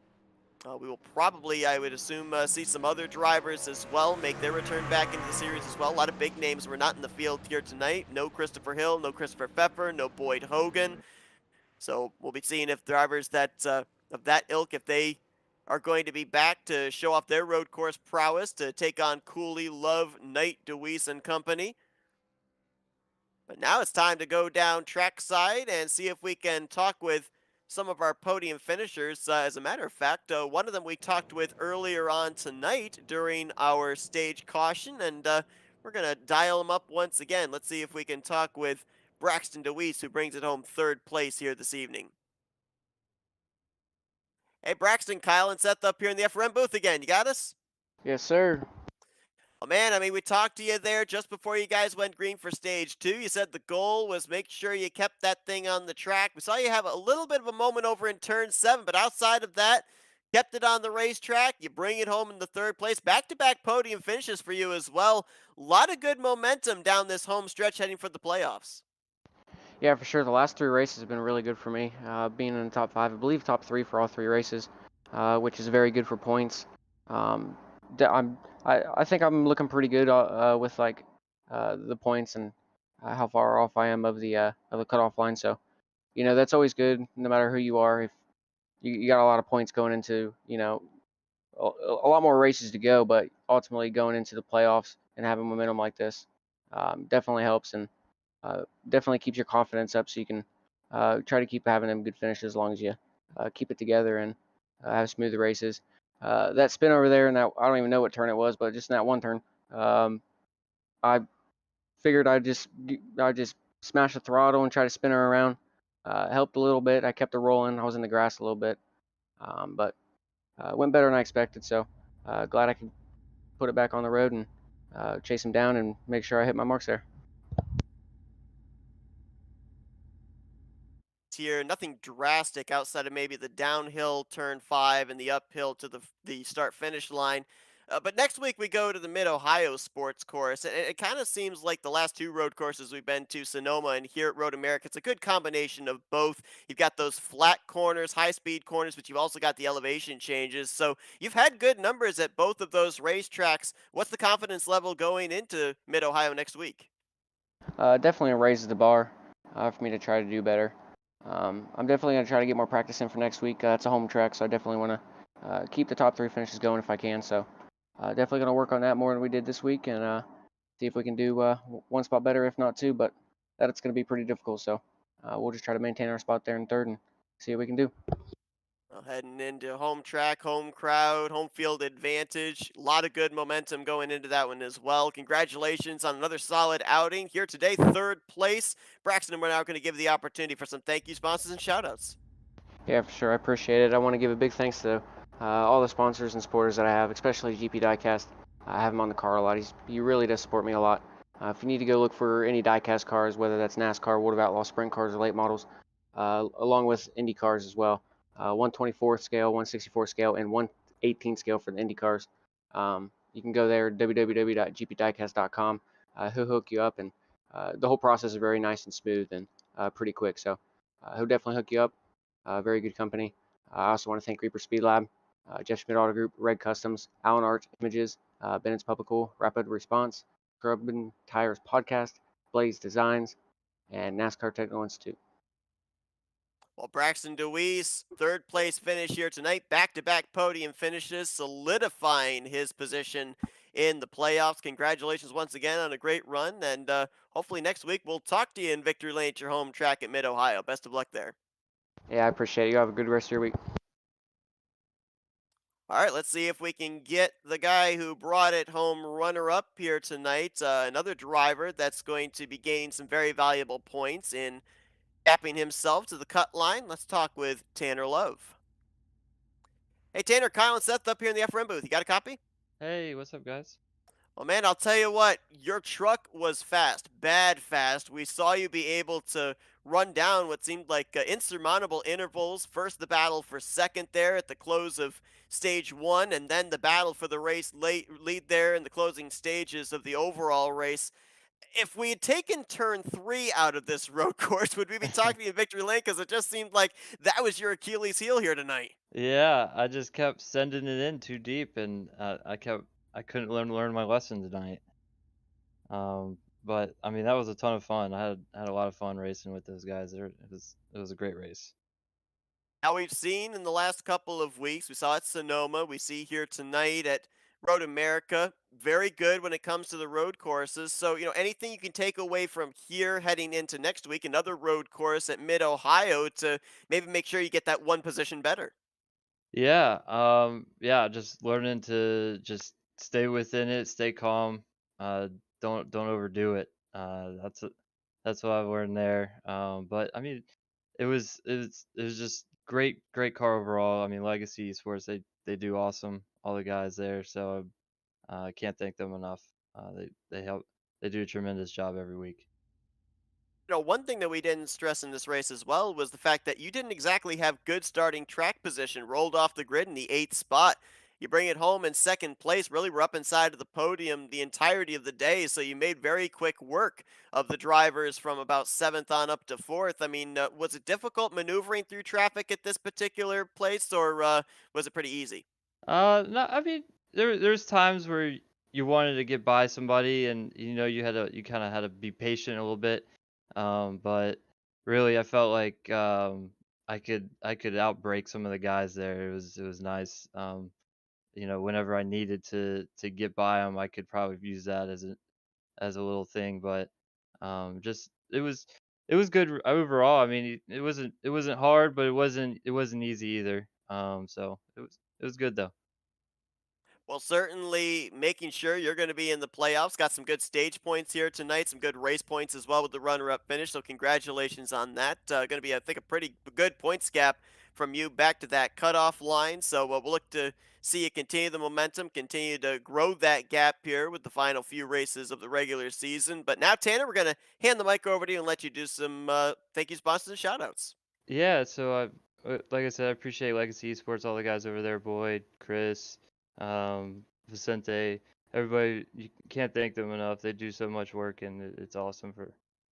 We will probably, I would assume, see some other drivers as well make their return back into the series as well. A lot of big names were not in the field here tonight. No Christopher Hill, no Christopher Pfeffer, no Boyd Hogan. So we'll be seeing if drivers that of that ilk, if they are going to be back to show off their road course prowess to take on Cooley, Love, Knight, Deweese, and company. But now it's time to go down trackside and see if we can talk with some of our podium finishers. As a matter of fact, one of them we talked with earlier on tonight during our stage caution, and we're going to dial him up once again. Let's see if we can talk with Braxton Deweese, who brings it home 3rd place here this evening. Hey, Braxton, Kyle and Seth up here in the FRM booth again. You got us? Yes, sir. Well, man, I mean, we talked to you there just before you guys went green for stage 2. You said the goal was make sure you kept that thing on the track. We saw you have a little bit of a moment over in turn 7, but outside of that, kept it on the racetrack. You bring it home in the 3rd place. Back-to-back podium finishes for you as well. A lot of good momentum down this home stretch heading for the playoffs. Yeah, for sure. The last 3 races have been really good for me. Being in the top 5, I believe top 3 for all 3 races, which is very good for points. I think I'm looking pretty good with like the points and how far off I am of the cutoff line. So, you know, that's always good, no matter who you are. If you got a lot of points going into, you know, a lot more races to go, but ultimately going into the playoffs and having momentum like this definitely helps, and definitely keeps your confidence up, so you can try to keep having them good finishes as long as you keep it together and have smoother races. That spin over there, and that, I don't even know what turn it was, but just in that one turn, I figured I'd just smash the throttle and try to spin her around. It helped a little bit. I kept her rolling. I was in the grass a little bit, but went better than I expected. So glad I could put it back on the road and chase him down and make sure I hit my marks there. Here, nothing drastic outside of maybe the downhill turn 5 and the uphill to the start finish line. But next week we go to the Mid Ohio Sports Course, and it kind of seems like the last two road courses we've been to, Sonoma and here at Road America, it's a good combination of both. You've got those flat corners, high speed corners, but you've also got the elevation changes. So you've had good numbers at both of those racetracks. What's the confidence level going into Mid Ohio next week? Definitely raises the bar for me to try to do better. I'm definitely going to try to get more practice in for next week. It's a home track, so I definitely want to keep the top 3 finishes going if I can. So definitely going to work on that more than we did this week and see if we can do one spot better, if not two. But that it's going to be pretty difficult. So we'll just try to maintain our spot there in third and see what we can do. Well, heading into home track, home crowd, home field advantage. A lot of good momentum going into that one as well. Congratulations on another solid outing here today, third place. Braxton, we're now going to give the opportunity for some thank you sponsors and shout outs. Yeah, for sure. I appreciate it. I want to give a big thanks to all the sponsors and supporters that I have, especially GP Diecast. I have him on the car a lot. He really does support me a lot. If you need to go look for any diecast cars, whether that's NASCAR, World of Outlaw sprint cars, or late models, along with Indy cars as well, 124th scale, 164 scale, and 118 scale for the Indy cars. You can go there, www.gpdiecast.com. He'll hook you up, and the whole process is very nice and smooth and pretty quick. So he'll definitely hook you up. Very good company. I also want to thank Reaper Speedlab, Jeff Schmidt Auto Group, Red Customs, Allen Art Images, Bennett's Publical, Rapid Response, Grubbin Tires Podcast, Blaze Designs, and NASCAR Technical Institute. Well, Braxton Deweese, third place finish here tonight, back to back podium finishes, solidifying his position in the playoffs. Congratulations once again on a great run, and hopefully next week we'll talk to you in Victory Lane at your home track at Mid Ohio. Best of luck there. Yeah, I appreciate it. You have a good rest of your week. All right, let's see if we can get the guy who brought it home runner up here tonight. Another driver that's going to be gaining some very valuable points in tapping himself to the cut line. Let's talk with Tanner Love. Hey, Tanner, Kyle and Seth up here in the FRM booth. You got a copy? Hey, what's up, guys? Well, man, I'll tell you what, your truck was fast, bad fast. We saw you be able to run down what seemed like insurmountable intervals. First, the battle for second there at the close of stage 1, and then the battle for the race lead there in the closing stages of the overall race. If we had taken turn 3 out of this road course, would we be talking in victory lane? Because it just seemed like that was your Achilles heel here tonight. Yeah, I just kept sending it in too deep, and I couldn't learn my lesson tonight. But I mean, that was a ton of fun. I had a lot of fun racing with those guys. It was a great race. Now we've seen in the last couple of weeks, we saw at Sonoma, we see here tonight at Road America, very good when it comes to the road courses. So, anything you can take away from here heading into next week, another road course at Mid Ohio to maybe make sure you get that one position better. Yeah, just learning to just stay within it, stay calm. Uh, don't overdo it. That's what I've learned there. But I mean, it was just great car overall. I mean, Legacy Sports they do awesome. All the guys there, so I can't thank them enough. They do a tremendous job every week. One thing that we didn't stress in this race as well was the fact that you didn't exactly have good starting track position, rolled off the grid in the 8th spot. You bring it home in second place, really were up inside of the podium the entirety of the day, so you made very quick work of the drivers from about 7th on up to 4th. I mean, was it difficult maneuvering through traffic at this particular place, or was it pretty easy? No, I mean there's times where you wanted to get by somebody, and you kind of had to be patient a little bit. But really, I felt like I could outbrake some of the guys there. It was nice. Whenever I needed to get by them, I could probably use that as a little thing. But just it was good overall. I mean, it wasn't hard, but it wasn't easy either. So it was good though. Well, certainly making sure you're going to be in the playoffs. Got some good stage points here tonight, some good race points as well with the runner-up finish. So congratulations on that. Going to be, I think, a pretty good points gap from you back to that cutoff line. So we'll look to see you continue the momentum, continue to grow that gap here with the final few races of the regular season. But now, Tanner, we're going to hand the mic over to you and let you do some thank you, sponsors, and shout-outs. Yeah, so like I said, I appreciate Legacy Esports, all the guys over there, Boyd, Chris, Vicente, everybody. You can't thank them enough. They do so much work, and it's awesome to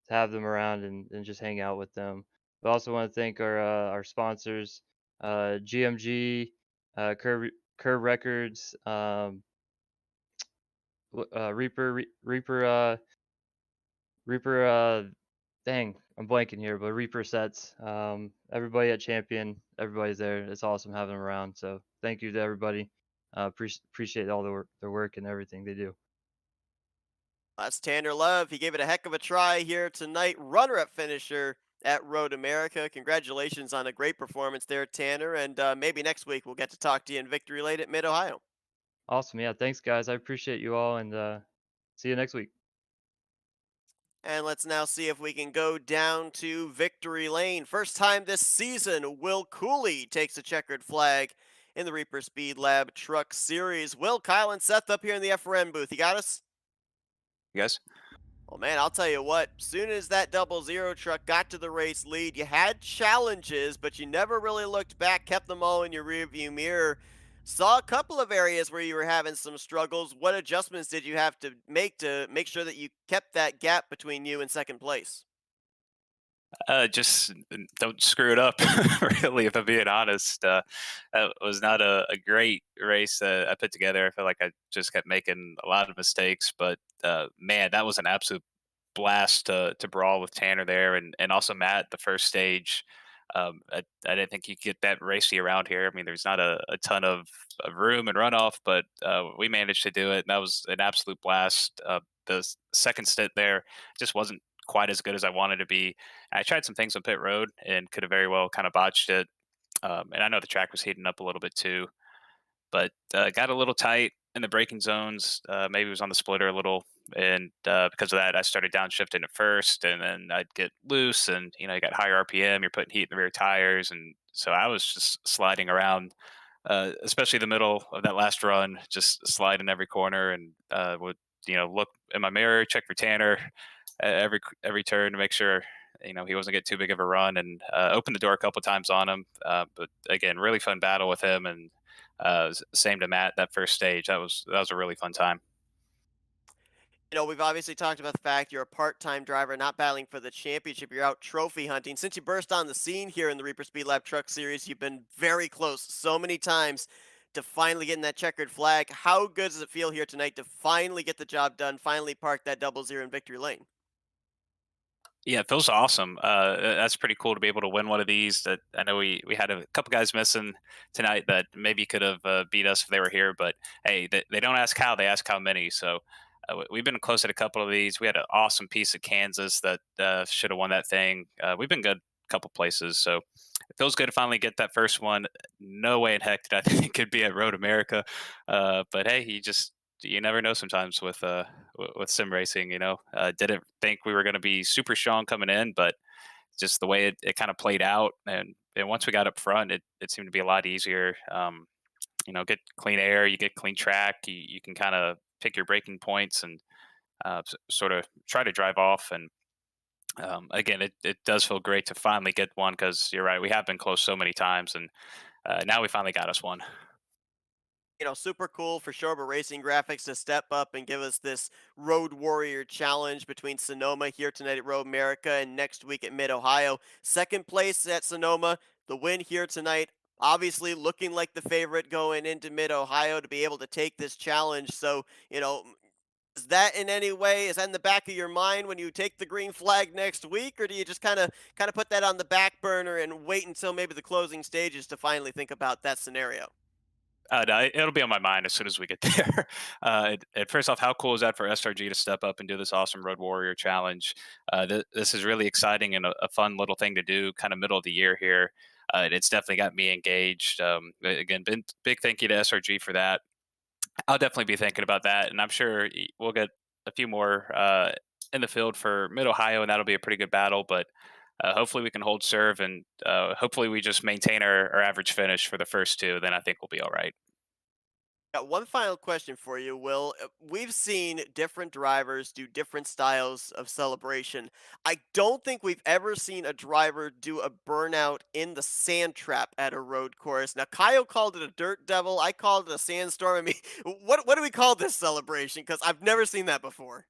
have them around and just hang out with them. We also want to thank our sponsors, GMG, Curve Records, Reaper. Dang, I'm blanking here, but Reaper sets. Everybody at Champion, everybody's there. It's awesome having them around. So thank you to everybody. Appreciate all their work and everything they do. That's Tanner Love. He gave it a heck of a try here tonight. Runner-up finisher at Road America. Congratulations on a great performance there, Tanner. And maybe next week we'll get to talk to you in Victory Lane at Mid-Ohio. Awesome. Yeah, thanks guys. I appreciate you all, and see you next week. And let's now see if we can go down to Victory Lane. First time this season, Will Cooley takes a checkered flag in the Reaper Speed Lab Truck Series. Will, Kyle, and Seth up here in the FRN booth. You got us? Yes. Well, man, I'll tell you what, soon as that 00 truck got to the race lead, you had challenges, but you never really looked back, kept them all in your rearview mirror. Saw a couple of areas where you were having some struggles. What adjustments did you have to make sure that you kept that gap between you and second place? Just don't screw it up. Really, if I'm being honest, that was not a great race that I put together. I feel like I just kept making a lot of mistakes, but man, that was an absolute blast to brawl with Tanner there, and also Matt the first stage. I didn't think you could get that racy around here. I mean, there's not a ton of room and runoff, but we managed to do it, and that was an absolute blast. The second stint there just wasn't quite as good as I wanted to be. I tried some things on pit road and could have very well kind of botched it. And I know the track was heating up a little bit too, but got a little tight in the braking zones. Maybe it was on the splitter a little, and because of that, I started downshifting at first, and then I'd get loose, and you got higher RPM. You're putting heat in the rear tires, and so I was just sliding around, especially the middle of that last run, just sliding every corner, and would look in my mirror, check for Tanner every turn to make sure he wasn't getting too big of a run, and opened the door a couple times on him. But again, really fun battle with him, and same to Matt that first stage. That was a really fun time. We've obviously talked about the fact you're a part-time driver, not battling for the championship. You're out trophy hunting. Since you burst on the scene here in the Reaper Speed Lab Truck Series, you've been very close so many times to finally getting that checkered flag. How good does it feel here tonight to finally get the job done, finally park that 00 in victory lane? Yeah, it feels awesome. That's pretty cool to be able to win one of these. That I know we had a couple guys missing tonight that maybe could have beat us if they were here. But hey, they don't ask how, they ask how many. So we've been close at a couple of these. We had an awesome piece of Kansas that should have won that thing. We've been good a couple places. So it feels good to finally get that first one. No way in heck did I think it could be at Road America. But hey, you never know sometimes with sim racing. Didn't think we were going to be super strong coming in, but just the way it kind of played out, and once we got up front, it seemed to be a lot easier. Get clean air, you get clean track, you can kind of pick your braking points and sort of try to drive off. And again, it does feel great to finally get one, because you're right, we have been close so many times, and now we finally got us one. Super cool for Shorba Racing Graphics to step up and give us this Road Warrior challenge between Sonoma here tonight at Road America and next week at Mid Ohio. Second place at Sonoma, the win here tonight. Obviously, looking like the favorite going into Mid Ohio to be able to take this challenge. So, is that in any way, is that in the back of your mind when you take the green flag next week, or do you just kind of put that on the back burner and wait until maybe the closing stages to finally think about that scenario? No, it'll be on my mind as soon as we get there. First off, how cool is that for SRG to step up and do this awesome Road Warrior Challenge? This is really exciting and a fun little thing to do, kind of middle of the year here. It's definitely got me engaged. Again, big thank you to SRG for that. I'll definitely be thinking about that, and I'm sure we'll get a few more in the field for Mid Ohio, and that'll be a pretty good battle. But hopefully we can hold serve, and hopefully we just maintain our average finish for the first two. Then I think we'll be all right. Got one final question for you, Will. We've seen different drivers do different styles of celebration. I don't think we've ever seen a driver do a burnout in the sand trap at a road course. Now, Kyle called it a dirt devil. I called it a sandstorm. I mean, what do we call this celebration? Because I've never seen that before.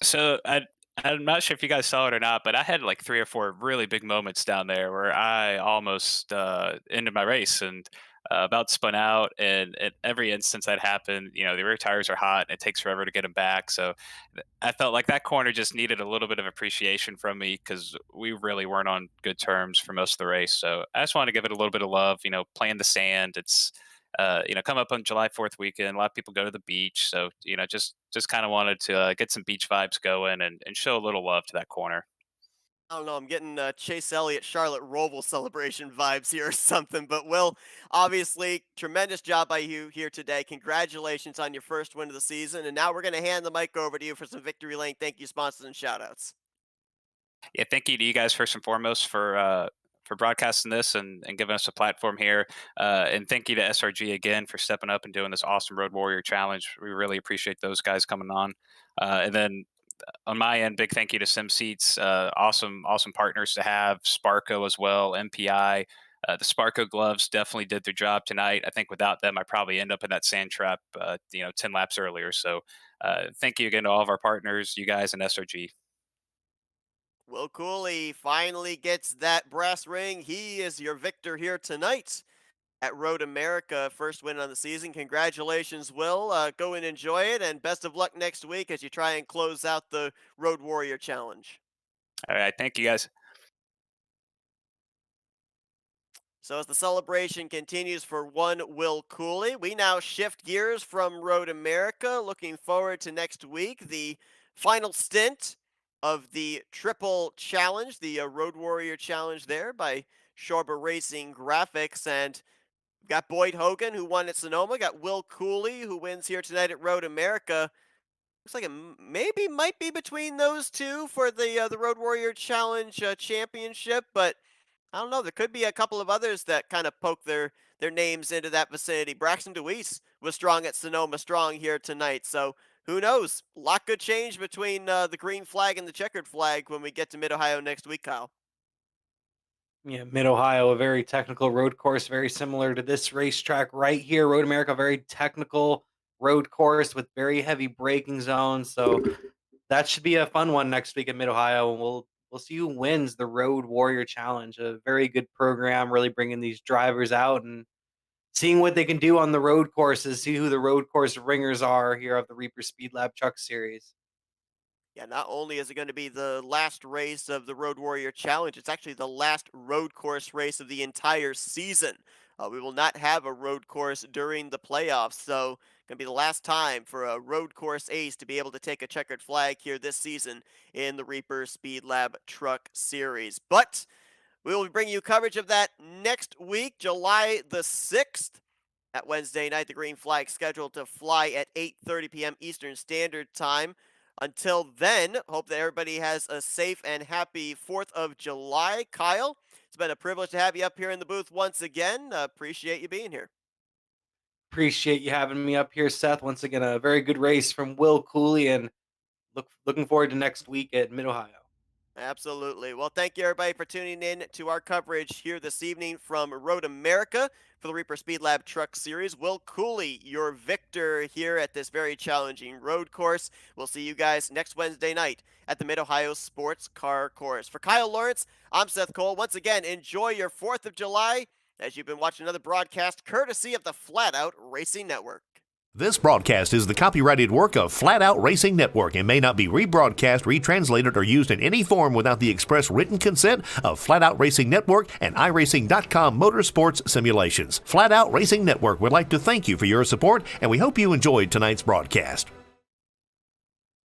So I'm not sure if you guys saw it or not, but I had like 3 or 4 really big moments down there where I almost ended my race and about spun out. And at every instance that happened, the rear tires are hot and it takes forever to get them back. So I felt like that corner just needed a little bit of appreciation from me because we really weren't on good terms for most of the race. So I just wanted to give it a little bit of love. Playing the sand. It's come up on July 4th weekend. A lot of people go to the beach, so just kind of wanted to get some beach vibes going and show a little love to that corner. I don't know. I'm getting Chase Elliott, Charlotte Roval celebration vibes here or something. But Will, obviously, tremendous job by you here today. Congratulations on your first win of the season. And now we're going to hand the mic over to you for some victory lane thank you sponsors and shout outs. Yeah, thank you to you guys first and foremost for broadcasting this and giving us a platform here. And thank you to SRG again for stepping up and doing this awesome Road Warrior Challenge. We really appreciate those guys coming on. And then on my end, big thank you to SimSeats, awesome partners to have. Sparco as well, MPI. The Sparco gloves definitely did their job tonight. I think without them, I probably end up in that sand trap, 10 laps earlier. So thank you again to all of our partners, you guys, and SRG. Will Cooley finally gets that brass ring. He is your victor here tonight at Road America. First win on the season. Congratulations, Will. Go and enjoy it, and best of luck next week as you try and close out the Road Warrior Challenge. All right, thank you guys. So as the celebration continues for one Will Cooley, we now shift gears from Road America. Looking forward to next week, the final stint of the Triple Challenge, the Road Warrior Challenge there by Shorber Racing Graphics. And we've got Boyd Hogan, who won at Sonoma. Got Will Cooley, who wins here tonight at Road America. Looks like it maybe might be between those two for the Road Warrior Challenge championship, but I don't know. There could be a couple of others that kind of poke their names into that vicinity. Braxton Deweese was strong at Sonoma, strong here tonight. So who knows? A lot could change between the green flag and the checkered flag when we get to Mid Ohio next week, Kyle. Yeah, Mid Ohio, a very technical road course, very similar to this racetrack right here. Road America, very technical road course with very heavy braking zones. So that should be a fun one next week at Mid Ohio, and we'll see who wins the Road Warrior Challenge. A very good program, really bringing these drivers out and seeing what they can do on the road courses. See who the road course ringers are here of the Reaper Speedlab Truck Series. Yeah, not only is it going to be the last race of the Road Warrior Challenge, it's actually the last road course race of the entire season. We will not have a road course during the playoffs, so going to be the last time for a road course ace to be able to take a checkered flag here this season in the Reaper Speed Lab Truck Series. But we will be bringing you coverage of that next week, July the 6th. That Wednesday night, the green flag scheduled to fly at 8:30 p.m. Eastern Standard Time. Until then, hope that everybody has a safe and happy 4th of July. Kyle, it's been a privilege to have you up here in the booth once again. Appreciate you being here. Appreciate you having me up here, Seth. Once again, a very good race from Will Cooley, and looking forward to next week at Mid Ohio. Absolutely. Well, thank you everybody for tuning in to our coverage here this evening from Road America for the Reaper Speed Lab Truck Series. Will Cooley, your victor here at this very challenging road course. We'll see you guys next Wednesday night at the Mid-Ohio Sports Car Course. For Kyle Lawrence, I'm Seth Cole. Once again, enjoy your 4th of July as you've been watching another broadcast courtesy of the Flatout Racing Network. This broadcast is the copyrighted work of Flatout Racing Network and may not be rebroadcast, retranslated, or used in any form without the express written consent of Flatout Racing Network and iRacing.com Motorsports Simulations. Flatout Racing Network would like to thank you for your support, and we hope you enjoyed tonight's broadcast.